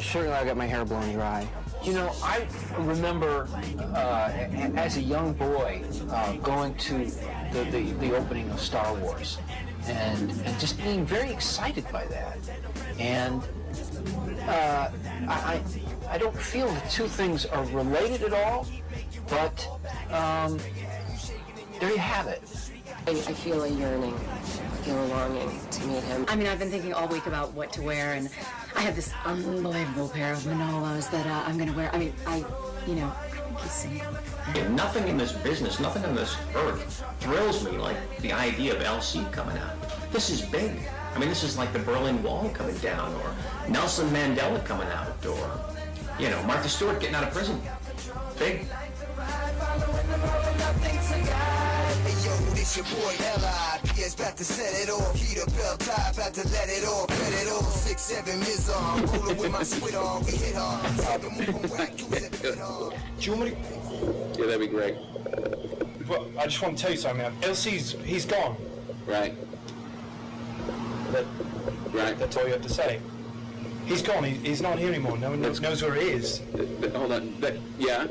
Certainly I'll get my hair blown dry. You know, I remember as a young boy going to the opening of Star Wars and just being very excited by that. And I don't feel the two things are related at all, but there you have it.
I feel a yearning, I feel a longing to meet him. I mean, I've been thinking all week about what to wear, and I have this unbelievable pair of Manolos that I'm going to wear. I mean, I think he's single.
Yeah, nothing in this business, nothing on this earth thrills me like the idea of LC coming out. This is big. I mean, this is like the Berlin Wall coming down, or Nelson Mandela coming out, or, Martha Stewart getting out of prison. Big.
It's your boy L.I.P.S. about to set it off. Heat up belt tie, about to let it off. Let it off. 6'7" Miz on. Rolling with my squid on. We hit hard. Ever move from whack. Do
you want me to?
Yeah, that'd be great.
Well, I just want to tell you something, man. he's gone.
Right.
That's all you have to say. He's gone. He's not here anymore. No one knows where he is.
Hold on. Yeah?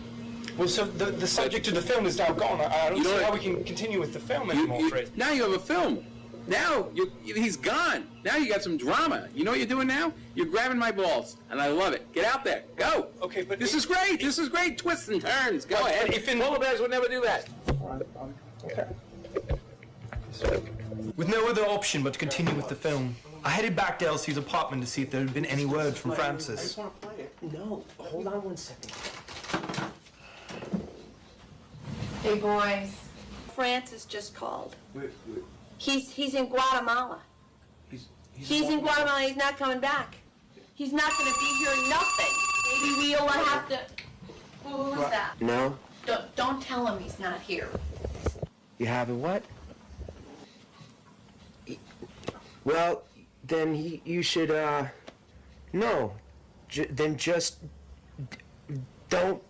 Well, so the subject of the film is now gone. I don't see how we can continue with the film anymore, Fred.
Now you have a film. Now he's gone. Now you got some drama. You know what you're doing now? You're grabbing my balls, and I love it. Get out there. Go.
Okay, but
this is great. This is great. Twists and turns. Go ahead. Polar bears would never do that.
Okay. With no other option but to continue with the film, I headed back to Elsie's apartment to see if there had been any word from Francis.
I just want to play it. No, hold on 1 second.
Hey, boys. Francis just called. He's in Guatemala. He's in Guatemala. He's not coming back. He's not going to be here nothing. Maybe we'll have to... Who's that?
No?
Don't tell him he's not here.
You haven't what? Well, then you should, no. Then just don't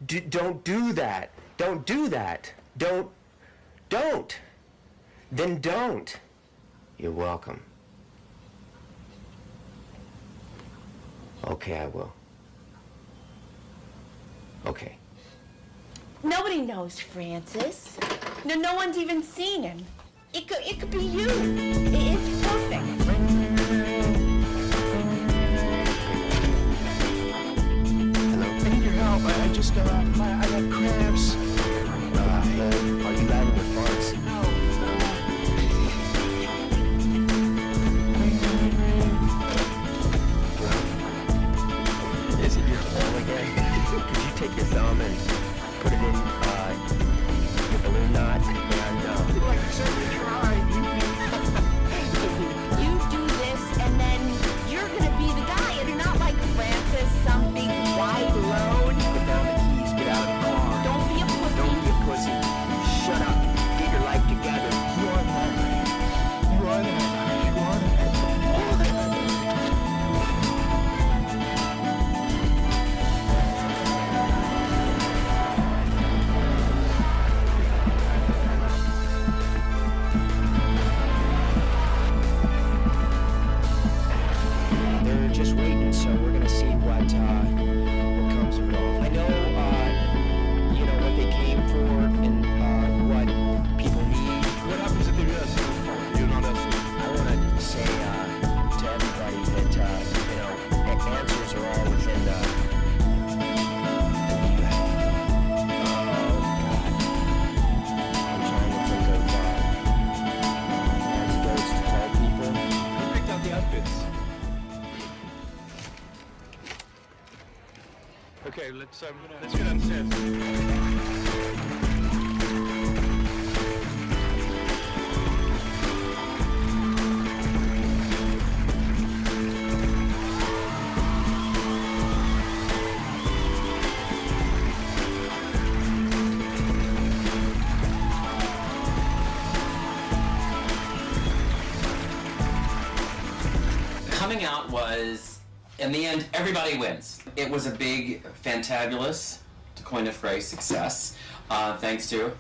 do that. Don't do that. Don't. Then don't. You're welcome. Okay, I will. Okay.
Nobody knows Francis. No one's even seen him. It could be you. It's perfect.
Hello. I need your help. I just, I got cramps. Are you having your farts? No. Is it your thumb again? Could you take your thumb and put it in, your balloon knot and, like I said, try.
You do this, and then you're gonna be the guy. It's not like Francis, some big wide load.
Put down the keys, get out of the car.
Don't be a pussy.
Don't be a pussy. Shut up. Get your life together. You are that. You are that. You are that.
Okay, let's go downstairs.
Coming out was, in the end, everybody wins. It was a big, fantabulous, to coin a phrase, success, thanks to...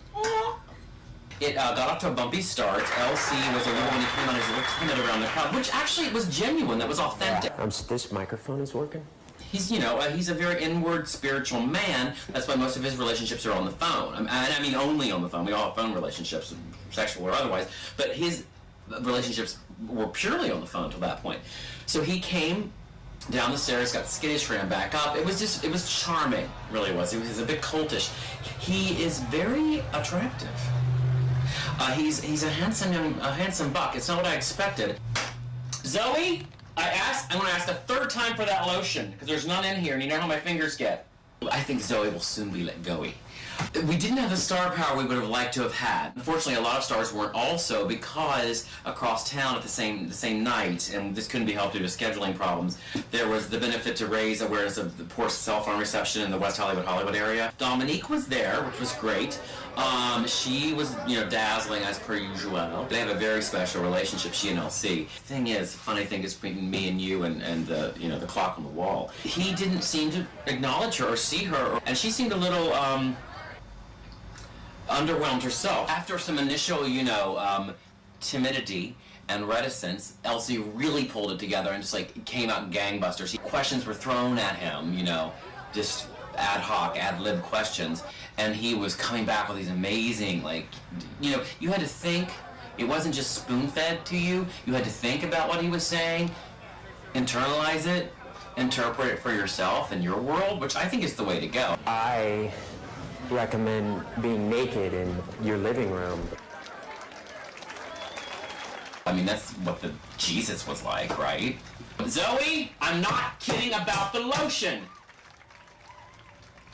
It got off to a bumpy start. LC was a little, when he came on, he was a little timid around the crowd, which actually was genuine, that was authentic.
This microphone is working?
He's, he's a very inward, spiritual man. That's why most of his relationships are on the phone. And I mean only on the phone. We all have phone relationships, sexual or otherwise. But his relationships were purely on the phone until that point. So he came down the stairs, got skittish, ran back up. It was charming, really was. It was a bit cultish. He is very attractive. He's a handsome buck. It's not what I expected. Zoe, I'm going to ask a third time for that lotion, because there's none in here, and you know how my fingers get. I think Zoe will soon be let go-y. We didn't have the star power we would have liked to have had. Unfortunately, a lot of stars weren't also, because across town at the same night, and this couldn't be helped due to scheduling problems, there was the benefit to raise awareness of the poor cell phone reception in the West Hollywood area. Dominique was there, which was great. She was, dazzling as per usual. They have a very special relationship, she and LC. Thing is, the funny thing is between me and you and the, the clock on the wall. He didn't seem to acknowledge her or see her, and she seemed a little, underwhelmed herself. After some initial, timidity and reticence, Elsie really pulled it together and just came out in gangbusters. Questions were thrown at him, just ad hoc, ad-lib questions, and he was coming back with these amazing, you had to think. It wasn't just spoon-fed to you. You had to think about what he was saying, internalize it, interpret it for yourself and your world, which I think is the way to go.
I recommend being naked in your living room.
I mean, that's what the Jesus was like, right? Zoe, I'm not kidding about the lotion.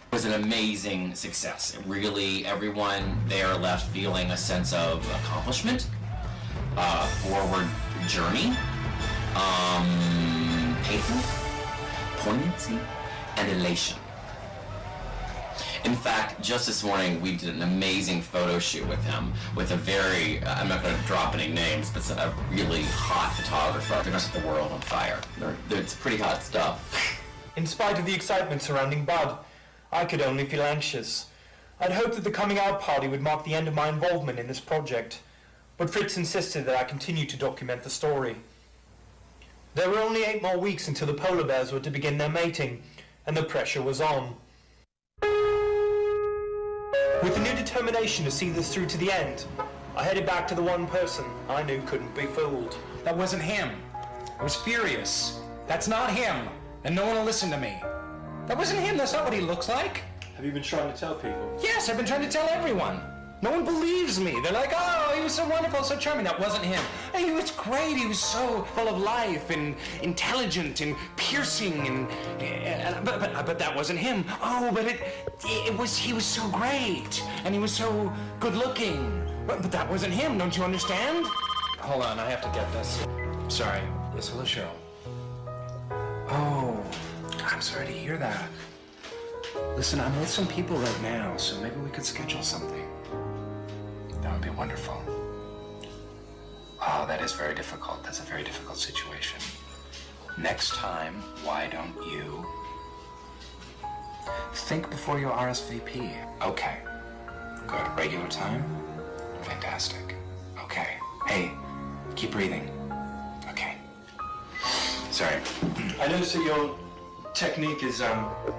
It was an amazing success. It really, everyone there left feeling a sense of accomplishment, forward journey, pathos, poignancy, and elation. In fact, just this morning, we did an amazing photo shoot with him, with a very, I'm not going to drop any names, but a really hot photographer. They're going to set the world on fire. It's pretty hot stuff.
In spite of the excitement surrounding Bud, I could only feel anxious. I'd hoped that the coming out party would mark the end of my involvement in this project, but Fritz insisted that I continue to document the story. There were only 8 more weeks until the polar bears were to begin their mating, and the pressure was on. With a new determination to see this through to the end, I headed back to the one person I knew couldn't be fooled.
That wasn't him. I was furious. That's not him. And no one will listen to me. That wasn't him. That's not what he looks like.
Have you been trying to tell people?
Yes, I've been trying to tell everyone. No one believes me. They're like, oh, he was so wonderful, so charming. That wasn't him. And he was great. He was so full of life and intelligent and piercing but that wasn't him. Oh, but he was so great. And he was so good looking. But that wasn't him. Don't you understand? Hold on, I have to get this. Sorry. Yes, hello, Cheryl. Oh, I'm sorry to hear that. Listen, I'm with some people right now, so maybe we could schedule something. That would be wonderful. Oh, that is very difficult. That's a very difficult situation. Next time, why don't you think before you RSVP? Okay. Good. Regular time? Fantastic. Okay. Hey, keep breathing. Okay. Sorry.
I noticed that your technique is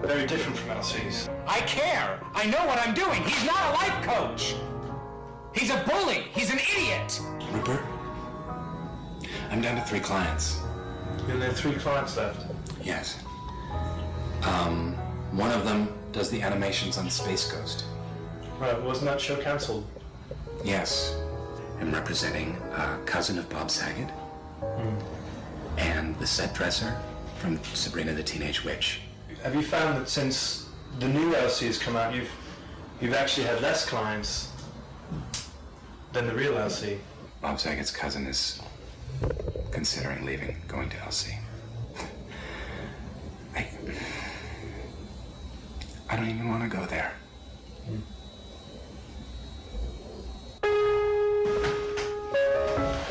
very different from LC's.
I care. I know what I'm doing. He's not a life coach. He's a bully. He's an idiot. Rupert, I'm down to 3 clients.
And there are 3 clients left?
Yes. One of them does the animations on Space Ghost.
Right, wasn't that show cancelled?
Yes. I'm representing a cousin of Bob Saget and the set dresser from Sabrina the Teenage Witch.
have you found that since the new LC has come out, you've actually had less clients than the real LC?
Bob Saget's cousin is considering leaving, going to LC. I don't even want to go there.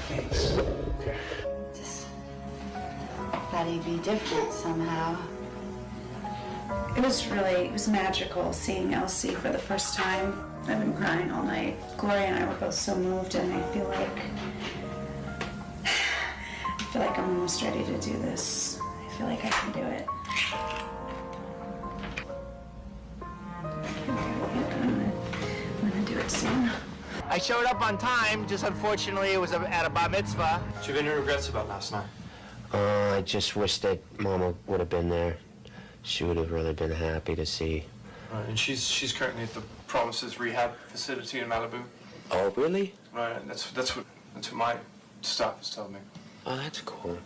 Thanks.
Just thought he'd be different somehow.
It was magical seeing Elsie for the first time. I've been crying all night. Gloria and I were both so moved, and I feel like I'm almost ready to do this. I feel like I can do it. I'm gonna do it soon.
I showed up on time, just unfortunately it was at a bar mitzvah.
Do you have any regrets about last night?
I just wish that Mama would have been there. She would have really been happy to see.
Right, and she's currently at the Promises Rehab Facility in Malibu.
Oh, really?
Right, that's what my staff has told me.
Oh, that's cool.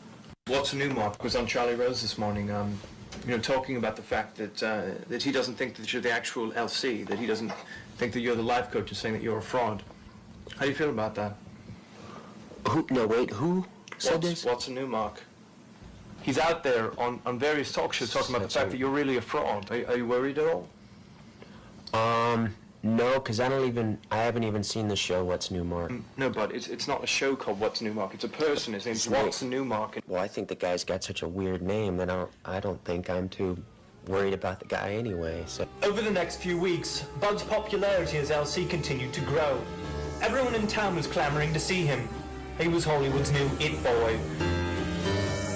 What's new, Mark, was on Charlie Rose this morning, talking about the fact that he doesn't think that you're the actual LC, that he doesn't think that you're the life coach, and saying that you're a fraud. How do you feel about that?
Who said this?
What's new, Mark? He's out there on various talk shows talking about the fact that you're really a fraud. Are you worried at all?
No, because I haven't even seen the show What's New, Mark.
No, but it's not a show called What's New, Mark. It's a person. His name's What's New, Mark.
Well, I think the guy's got such a weird name that I don't think I'm too worried about the guy anyway, so...
Over the next few weeks, Bud's popularity as LC continued to grow. Everyone in town was clamoring to see him. He was Hollywood's new it boy.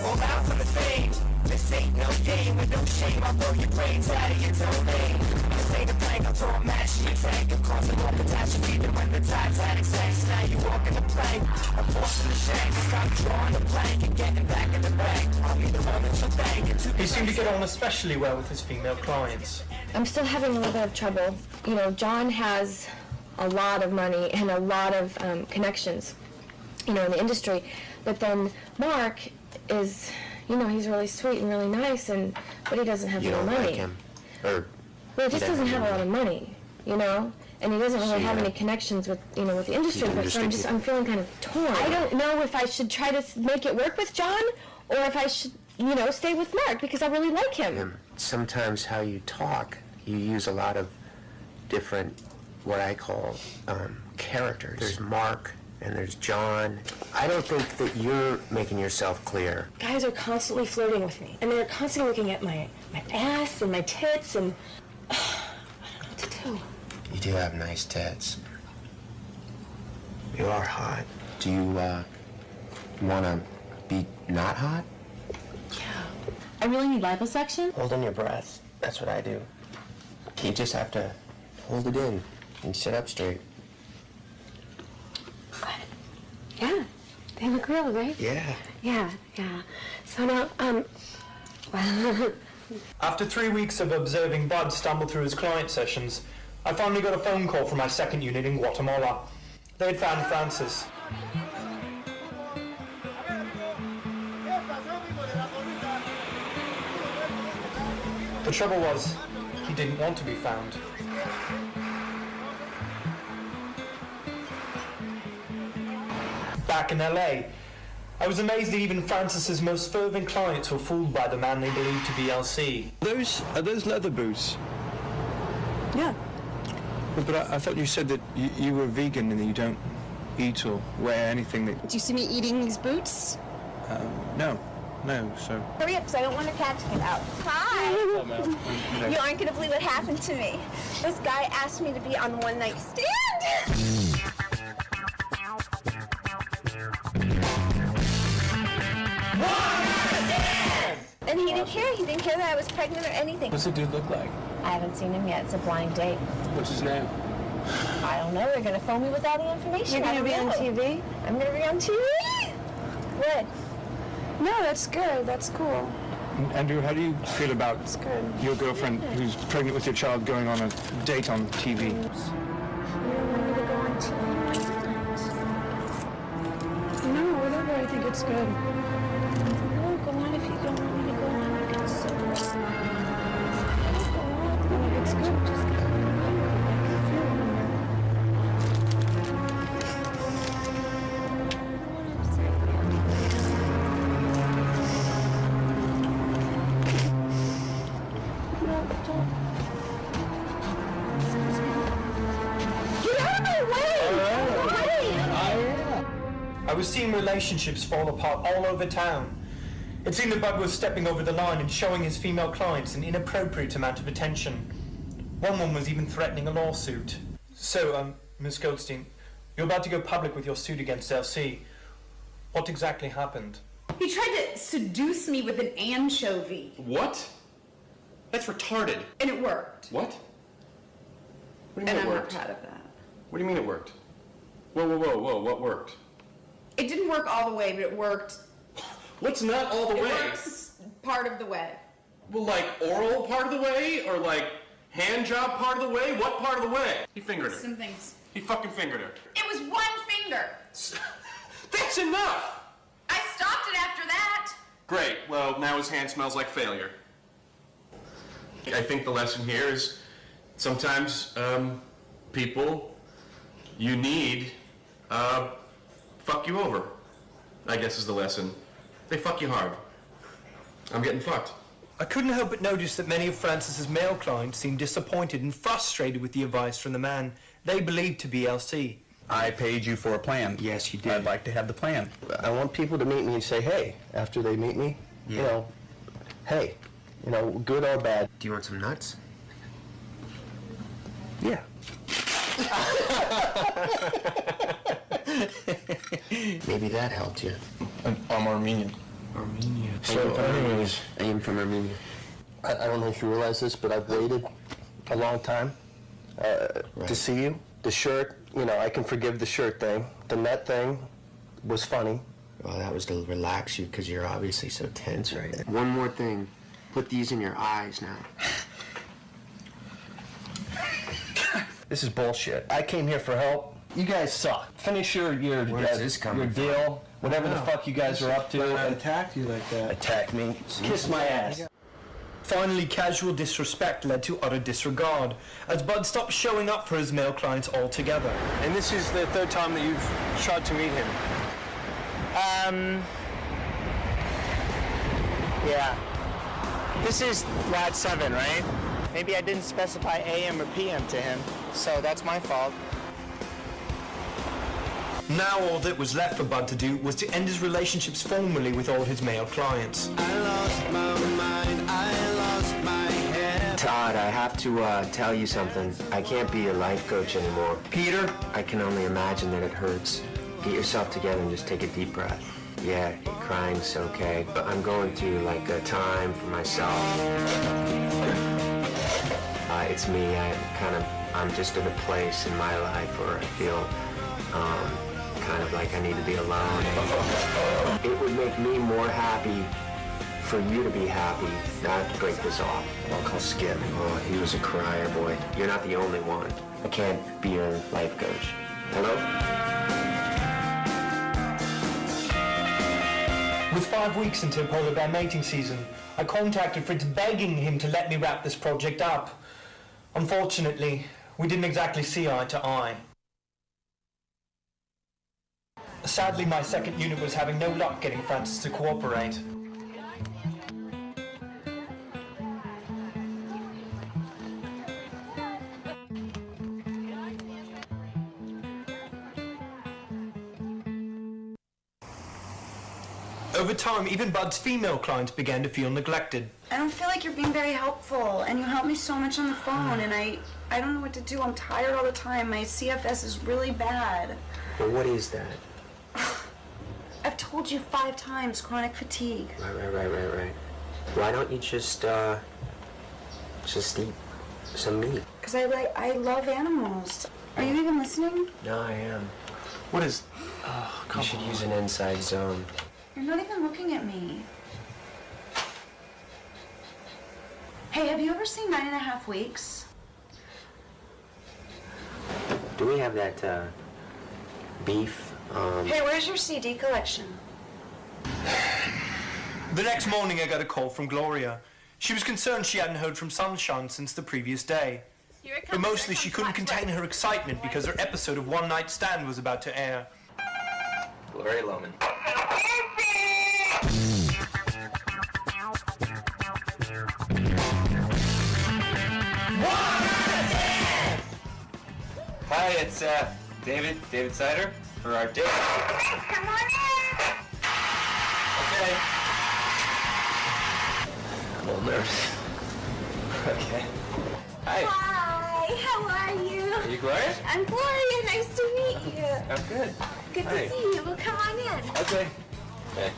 All out for the fame. This ain't no game with no shame. I'll blow your brains out of your domain. This ain't a prank, I'll throw a match in your tank. I'm causing more catastrophe than when the tides had excess. Now you walking the plank, I'm forcing the shank. Stop drawing the blank and getting back in the bank. I'll be the one that you'll thank.
He seemed to get on especially well with his female clients.
I'm still having a little bit of trouble. John has a lot of money and a lot of connections, in the industry. But then Mark is, he's really sweet and really nice, but he doesn't have any money.
You don't like him? Or
well, he just doesn't have a lot of money, and he doesn't really have any connections with, with the industry. But so I'm feeling kind of torn. I don't know if I should try to make it work with John, or if I should, stay with Mark because I really like him.
Sometimes how you talk, you use a lot of different, what I call, characters. There's Mark, and there's John. I don't think that you're making yourself clear.
Guys are constantly flirting with me, and they're constantly looking at my ass and my tits, and I don't know what to do.
You do have nice tits. You are hot. Do you, want to be not hot?
I really need liposuction?
Hold in your breath. That's what I do. You just have to hold it in and sit up straight.
Yeah, they look real, right?
Yeah.
Yeah. So now,
After 3 weeks of observing Bud stumble through his client sessions, I finally got a phone call from my second unit in Guatemala. They had found Francis. The trouble was, he didn't want to be found. Back in LA, I was amazed that even Francis's most fervent clients were fooled by the man they believed to be LC.
Are those leather boots?
Yeah.
But I thought you said that you were vegan and that you don't eat or wear anything that...
Do you see me eating these boots?
No, so...
Hurry up, because I don't want to catch it out. Hi! You aren't going to believe what happened to me. This guy asked me to be on one night stand. And he didn't care. He didn't care that I was pregnant or anything.
What's the dude look like?
I haven't seen him yet. It's a blind date.
What's his name?
I don't know. They're going to phone me with all the information.
You're going to be on TV?
I'm going to be on TV? What?
No, that's good. That's cool.
Andrew, how do you feel about your girlfriend who's pregnant with your child going on a date on TV?
You don't want me to go on TV?
No, whatever. I think it's good.
No, go on if you don't want me to go on. I can so.
looks good. Just
Get out of my way!
I was seeing relationships fall apart all over town. It seemed that Bud was stepping over the line and showing his female clients an inappropriate amount of attention. One woman was even threatening a lawsuit. So, Miss Goldstein, you're about to go public with your suit against LC. What exactly happened?
He tried to seduce me with an anchovy.
What? That's retarded.
And it worked.
What? What do you mean
And
it
I'm
worked?
not proud of that.
What do you mean it worked? Whoa, what worked?
It didn't work all the way, but it worked.
What's not all the way?
It works part of the way.
Well, like oral part of the way, or like hand job part of the way? What part of the way? He fingered her.
Some things.
He fucking fingered her.
It was one finger.
That's enough!
I stopped it after that.
Great, well, now his hand smells like failure. I think the lesson here is sometimes, people you need, fuck you over, I guess is the lesson. They fuck you hard. I'm getting fucked.
I couldn't help but notice that many of Francis's male clients seemed disappointed and frustrated with the advice from the man they believed to be LC.
I paid you for a plan.
Yes, you did.
I'd like to have the plan. I want people to meet me and say, hey, after they meet me, you know, hey, you know, good or bad.
Do you want some nuts?
Yeah.
Maybe that helped you.
I'm Armenian.
Armenia.
So, anyways,
I am from Armenia.
I don't know if you realize this, but I've waited a long time to see you. The shirt, you know, I can forgive the shirt thing. The net thing was funny.
Well, that was to relax you because you're obviously so tense right now. One more thing. Put these in your eyes now.
This is bullshit. I came here for help. You guys suck. Finish your deal, whatever the fuck you guys are up to.
I attacked you like that.
Attack me. Kiss my ass.
Finally, casual disrespect led to utter disregard, as Bud stopped showing up for his male clients altogether.
And this is the third time that you've tried to meet him?
Yeah. This is Lat 7, right? Maybe I didn't specify AM or PM to him, so that's my fault.
Now all that was left for Bud to do was to end his relationships formally with all his male clients.
I lost my mind, I lost my head.
Todd, I have to tell you something. I can't be a life coach anymore.
Peter?
I can only imagine that it hurts. Get yourself together and just take a deep breath. Yeah, crying's okay, but I'm going through like a time for myself. It's me. I'm just in a place in my life where I feel kind of like I need to be alone. It would make me more happy for you to be happy. Now I have to break this off. I'll call Skip. Oh, he was a crier, boy. You're not the only one. I can't be your life coach. Hello?
With 5 weeks until polar bear mating season, I contacted Fritz begging him to let me wrap this project up. Unfortunately, we didn't exactly see eye to eye. Sadly, my second unit was having no luck getting Francis to cooperate. Over time, even Bud's female clients began to feel neglected.
I don't feel like you're being very helpful, and you help me so much on the phone, and I don't know what to do. I'm tired all the time. My CFS is really bad.
Well, what is that?
I've told you 5 times, chronic fatigue.
Right. Why don't you just eat some meat?
Because I love animals. Are you even listening?
No, I am.
What is... Oh,
you should use an inside zone.
You're not even looking at me. Hey, have you ever seen 9.5 Weeks?
Do we have that, beef?
Hey, where's your CD collection?
The next morning, I got a call from Gloria. She was concerned she hadn't heard from Sunshine since the previous day. But mostly she couldn't contain her excitement because her episode of One Night Stand was about to air.
Gloria Loman.
Hi, it's David Sider for our date.
Come on in!
Okay. I'm a little nervous. Okay. Hi.
Hi, how are you?
Are you Gloria?
I'm Gloria, nice to meet you.
I'm good.
Good
Hi.
to see you. Well, come on in.
Okay. Okay.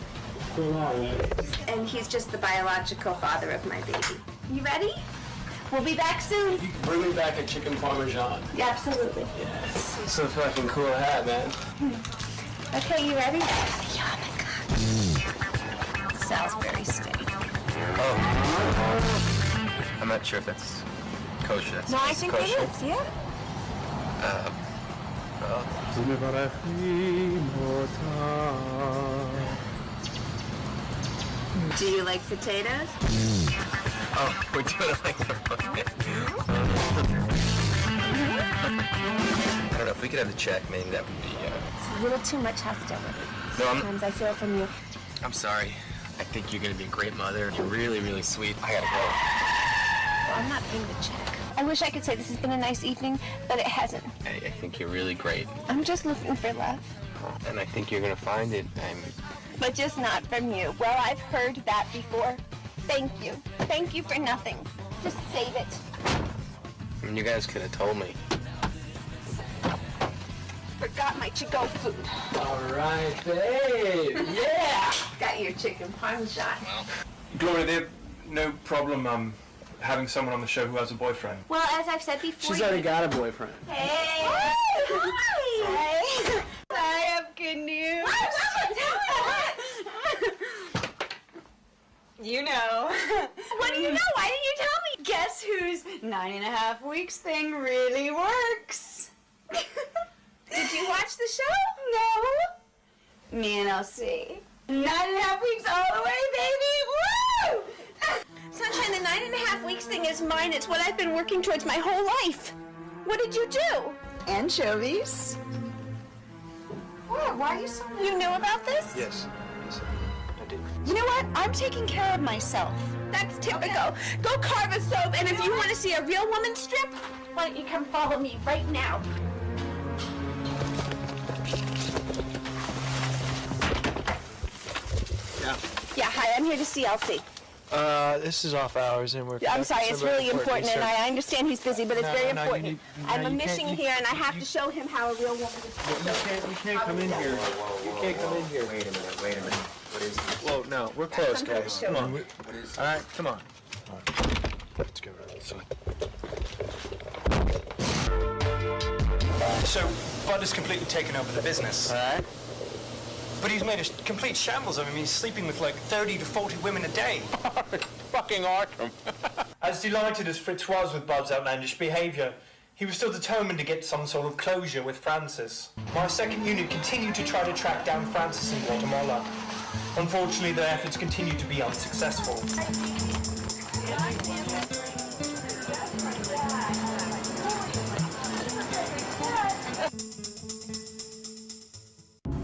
And he's just the biological father of my baby. You ready? We'll be back soon.
Bring me back a chicken parmesan.
Yeah, absolutely.
Yes. It's a fucking cool hat, man.
Okay, you ready? Oh my God. Salisbury steak.
Oh. I'm not sure if that's kosher. That's
No, I think it
kosher.
is, yeah. Do you like potatoes?
Oh, we're doing it like we're I don't know, if we could have the check, maybe that would be,
It's a little too much hostility.
No,
Sometimes I feel from you.
I'm sorry. I think you're gonna be a great mother. You're really, really sweet. I gotta go.
Well, I'm not paying the check. I wish I could say this has been a nice evening, but it hasn't.
I think you're really great.
I'm just looking for love.
And I think you're gonna find it.
But just not from you. Well, I've heard that before. Thank you. Thank you for nothing. Just save it.
I mean, you guys could have told me.
Forgot my to-go food.
All right, babe. Yeah!
Got your chicken parmesan.
Gloria, they have no problem having someone on the show who has a boyfriend.
Well, as I've said before...
She's already got a boyfriend.
Hey! Hi! I have good news. You know. What do you know? Why didn't you tell me? Guess whose 9.5 weeks thing really works? Did you watch the show? No. Me and LC. 9.5 weeks all the way, baby! Woo! Sunshine, the 9.5 weeks thing is mine. It's what I've been working towards my whole life. What did you do? Anchovies. What? Why are you so... You knew about this?
Yes. Yes, I did.
You know what? I'm taking care of myself. That's typical. Go carve a soap, and if you want to see a real woman strip, why don't you come follow me right now? Yeah, hi, I'm here to see Elsie.
This is off hours and we're...
I'm sorry, it's really important, and I understand he's busy, but it's very
no,
important. I'm a mission here, and I have to show him how a real woman is.
You can't come in here. You can't come in here.
Wait a minute. What is this?
Whoa, no, we're close,
Come
guys.
show
Come on.
me.
All right, come on.
Let's go right this way. So, Bud has completely taken over the business.
All right.
But he's made a complete shambles of him. He's sleeping with like 30 to 40 women a day.
Fucking awesome.
As delighted as Fritz was with Bud's outlandish behaviour, he was still determined to get some sort of closure with Francis. My second unit continued to try to track down Francis in Guatemala. Unfortunately, their efforts continued to be unsuccessful.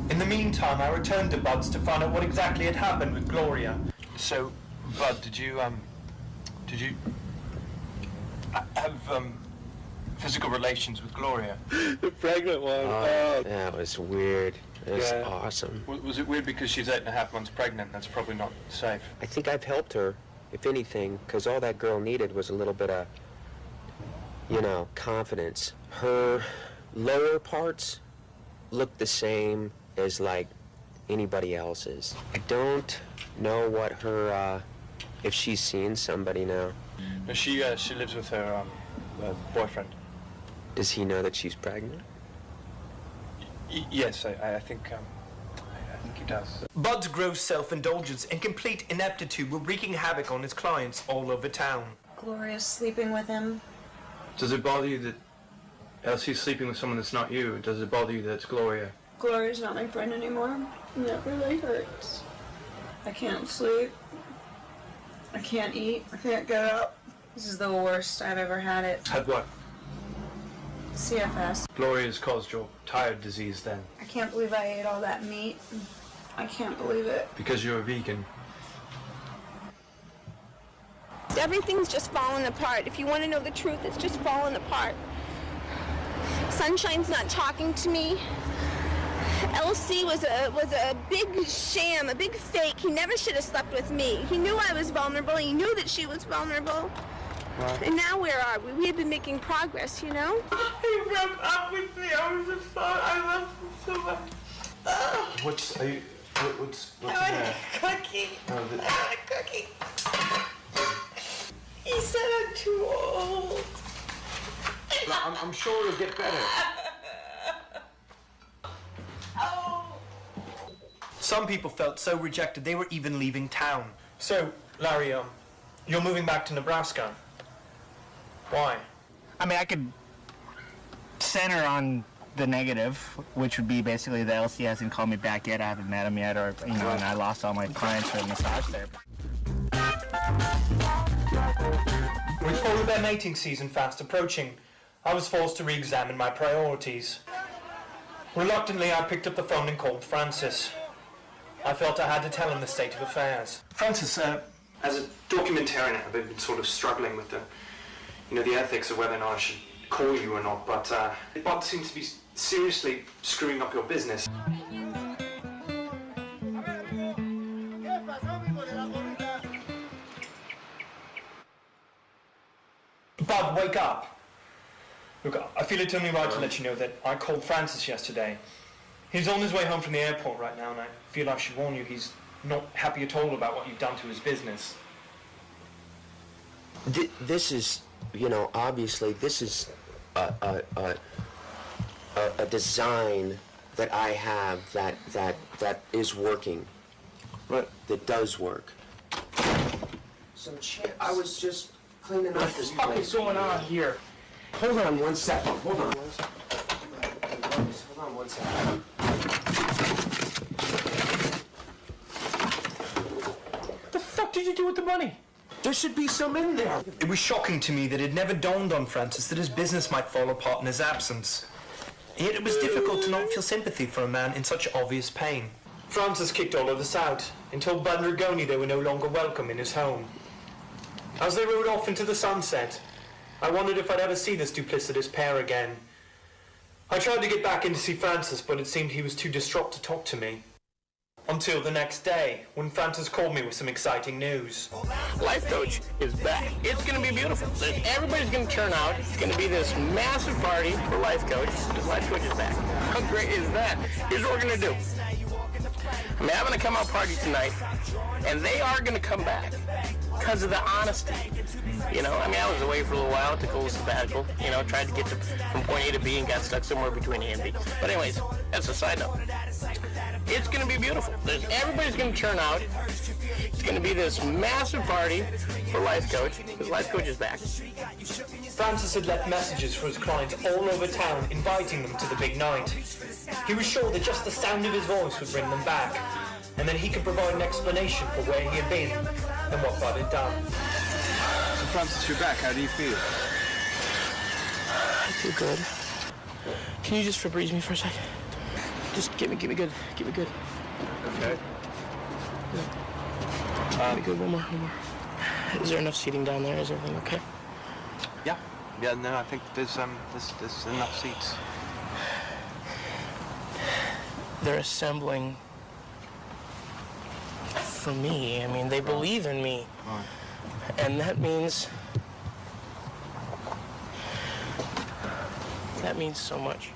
In the meantime, I returned to Bud's to find out what exactly had happened with Gloria. So, Bud, did you have physical relations with Gloria?
The pregnant one.
Oh, that was weird. It was awesome.
Was it weird because she's 8.5 months pregnant? That's probably not safe.
I think I've helped her, if anything, because all that girl needed was a little bit of, confidence. Her lower parts look the same as, like, anybody else's. I don't know what her, if she's seeing somebody now.
No, she lives with her boyfriend.
Does he know that she's pregnant?
Yes, I think he does. Bud's gross self-indulgence and complete ineptitude were wreaking havoc on his clients all over town.
Gloria's sleeping with him.
Does it bother you that Elsie's sleeping with someone that's not you? Does it bother you that it's Gloria?
Gloria's not my friend anymore. And that really hurts. I can't sleep. I can't eat. I can't get up. This is the worst I've ever had it.
Had what?
CFS.
Gloria's caused your tired disease then.
I can't believe I ate all that meat. I can't believe it.
Because you're a vegan.
Everything's just falling apart. If you want to know the truth, it's just falling apart. Sunshine's not talking to me. LC was a big sham, a big fake. He never should have slept with me. He knew I was vulnerable. He knew that she was vulnerable.
Right.
And now where are we? We have been making progress, you know?
He broke up with me. I was just thought I loved him so much.
What's in
I
there?
want a cookie.
Oh,
I want a cookie. He said I'm too old.
I'm sure it'll get better.
Some people felt so rejected they were even leaving town. So, Larry, you're moving back to Nebraska. Why?
I mean, I could center on the negative, which would be basically the LC hasn't called me back yet. I haven't met him yet, or, you know, and I lost all my clients for massage therapy.
With all of their mating season fast approaching, I was forced to re-examine my priorities. Reluctantly, I picked up the phone and called Francis. I felt I had to tell him the state of affairs. Francis, as a documentarian, I've been sort of struggling with the ethics of whether or not I should call you or not, but it seems to be seriously screwing up your business. Bud, wake up. Look, I feel it's only right to let you know that I called Francis yesterday. He's on his way home from the airport right now, and I feel I should warn you he's not happy at all about what you've done to his business.
This is, obviously, this is a design that I have that is working.
What?
That does work. Some chips. I was just cleaning up this place.
What is going on here?
Hold on one second. Hold on one second.
What the fuck did you do with the money?
There should be some in there.
It was shocking to me that it never dawned on Francis that his business might fall apart in his absence. Yet it was difficult to not feel sympathy for a man in such obvious pain. Francis kicked all of us out and told Bud and Rigoni they were no longer welcome in his home. As they rode off into the sunset, I wondered if I'd ever see this duplicitous pair again. I tried to get back in to see Francis, but it seemed he was too distraught to talk to me. Until the next day, when Francis called me with some exciting news.
Life Coach is back. It's going to be beautiful. Everybody's going to turn out. It's going to be this massive party for Life Coach, because Life Coach is back. How great is that? Here's what we're going to do. I'm having a come-out party tonight, and they are going to come back because of the honesty. I was away for a little while, took a little sabbatical, tried to get from point A to B and got stuck somewhere between A and B. But anyways, that's a side note. It's going to be beautiful. Everybody's going to turn out. It's going to be this massive party for Life Coach, because Life Coach is back.
Francis had left messages for his clients all over town inviting them to the big night. He was sure that just the sound of his voice would bring them back, and then he could provide an explanation for where he had been and what Bud had done.
So Francis, you're back. How do you feel?
I feel good. Can you just Febreze me for a second? Just get me good. Get me good.
Okay.
Get me good. One more. Is there enough seating down there? Is everything okay?
Yeah. No, I think there's enough seats.
They're assembling for me. They believe in me.
Right.
And that means so much.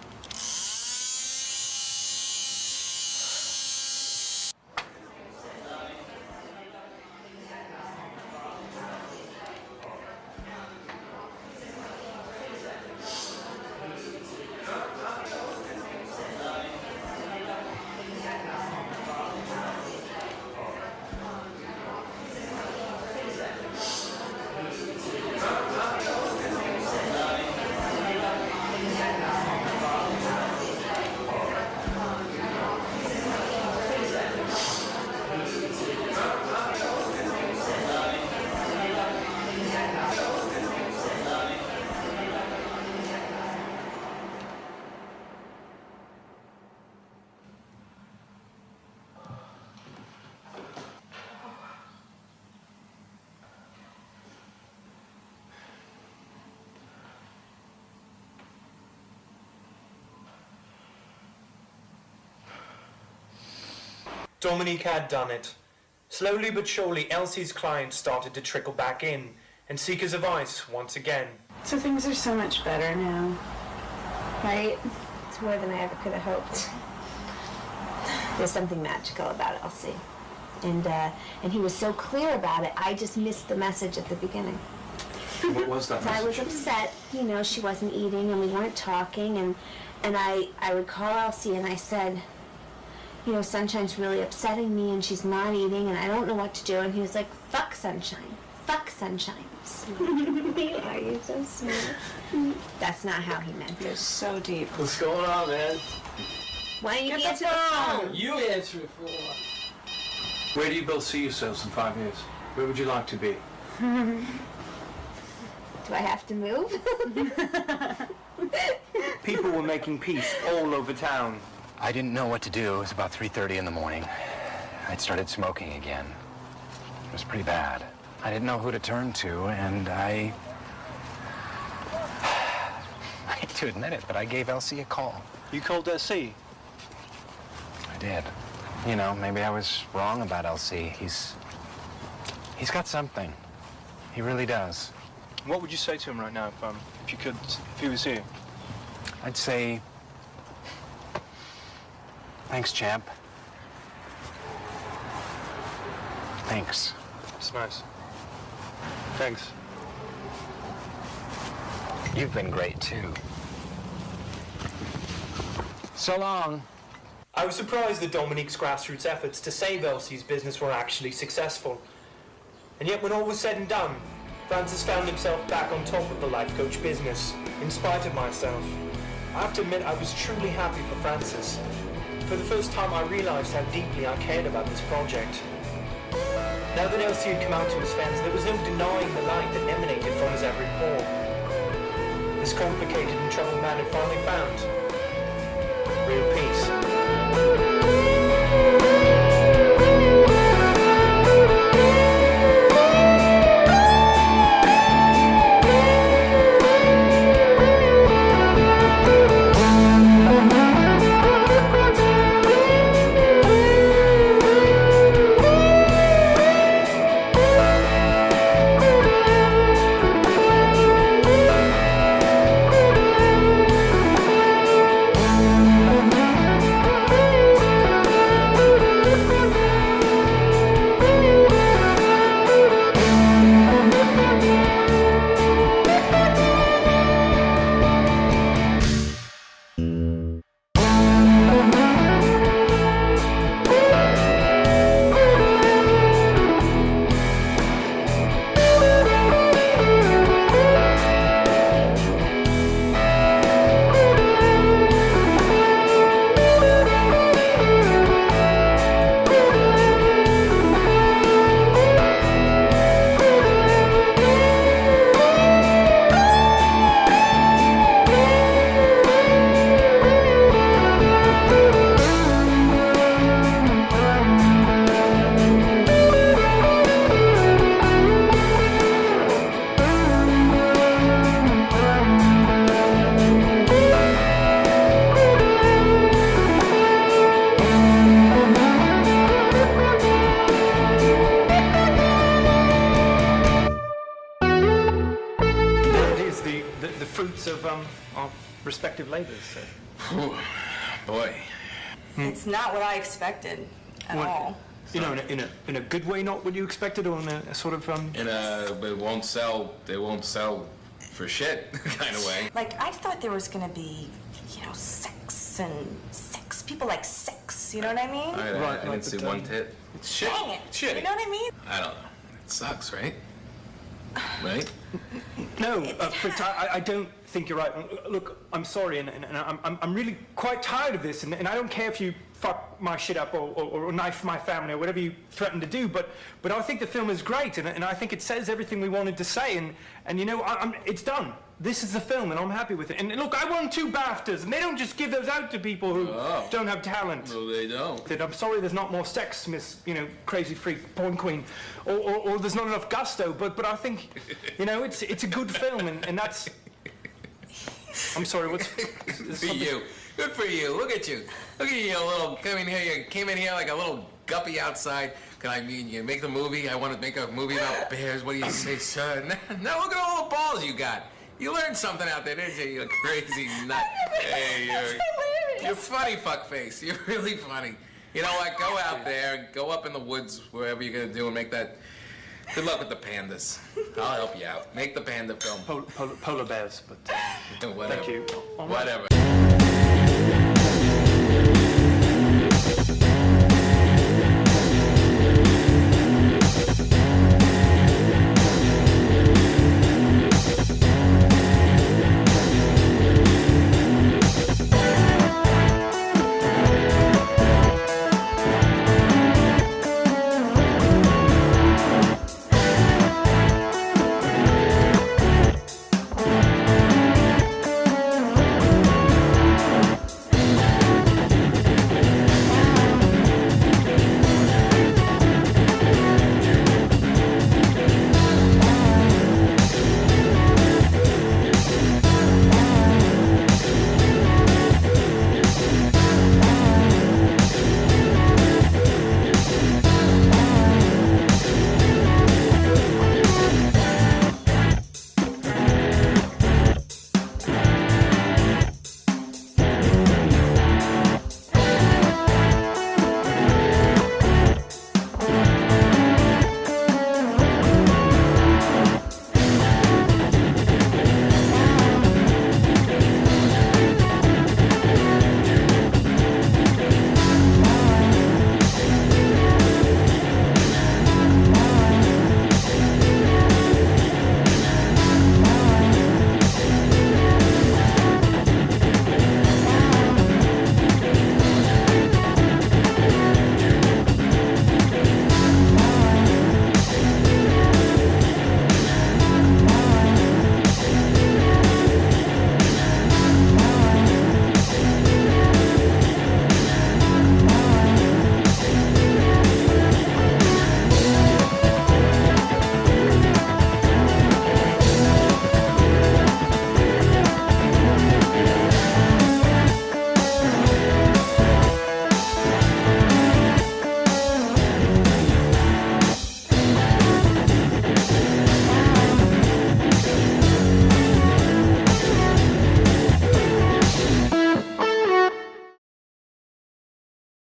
Dominique had done it. Slowly but surely, Elsie's clients started to trickle back in, and seekers of ice once again.
So things are so much better now, right?
It's more than I ever could have hoped. There's something magical about Elsie. And he was so clear about it, I just missed the message at the beginning.
What was that
So I was
message?
upset, you know, she wasn't eating and we weren't talking, and I would call Elsie and I said, you know, Sunshine's really upsetting me and she's not eating and I don't know what to do. And he was like, fuck Sunshine. Fuck Sunshine. You are, you're so smart. That's not how he meant it.
You're so deep.
What's going on, man?
Why don't you
Get
answer
the
the
phone?
phone?
You answer it for
Where do you both see yourselves in 5 years? Where would you like to be?
Do I have to move?
People were making peace all over town.
I didn't know what to do. It was about 3:30 in the morning. I'd started smoking again. It was pretty bad. I didn't know who to turn to, and I hate to admit it, but I gave Elsie a call.
You called Elsie?
I did. You know, maybe I was wrong about Elsie. He's got something. He really does.
What would you say to him right now if you could, if he was here?
I'd say, thanks, champ. Thanks.
It's nice. Thanks.
You've been great, too. So long.
I was surprised that Dominique's grassroots efforts to save Elsie's business were actually successful. And yet when all was said and done, Francis found himself back on top of the life coach business, in spite of myself. I have to admit I was truly happy for Francis. For the first time I realised how deeply I cared about this project. Now that Elsie had come out to his fans, there was no denying the light that emanated from his every pore. This complicated and troubled man had finally found real peace. Our respective labours. So.
Boy.
It's not what I expected at all.
You know, in a good way, not what you expected, or in a sort of
In a it won't sell for shit kind of way.
Like, I thought there was gonna be, you know, sex and sex. People like sex, you know what I mean?
I didn't see one tit. It's shit.
Dang it.
Shitty.
You know what I mean?
I don't know. It sucks, right? Right?
No, Fritz, I don't think you're right. Look, I'm sorry, and I'm really quite tired of this, and I don't care if you fuck my shit up or knife my family or whatever you threaten to do, but I think the film is great, and I think it says everything we wanted to say, and you know, it's done. This is the film, and I'm happy with it. And look, I won 2 BAFTAs, and they don't just give those out to people who don't have talent.
No, they don't.
I'm sorry there's not more sex, Miss, you know, crazy freak, porn queen, or there's not enough gusto, but I think, you know, it's a good film, and that's... I'm sorry, what's...
Good for you. Good for you. Look at you. Look at you, little... You came in here like a little
guppy outside. Can I mean you make the movie? I want to make a movie about bears. What do you say, sir? Now look at all the balls you got. You learned something out there, didn't you? You crazy nut. Hey, you're funny, fuckface. You're really funny. You know what? Go out there, go up in the woods, wherever you're gonna do, and make that. Good luck with the pandas. I'll help you out. Make the panda film.
Polar bears, but
whatever.
thank you.
Whatever.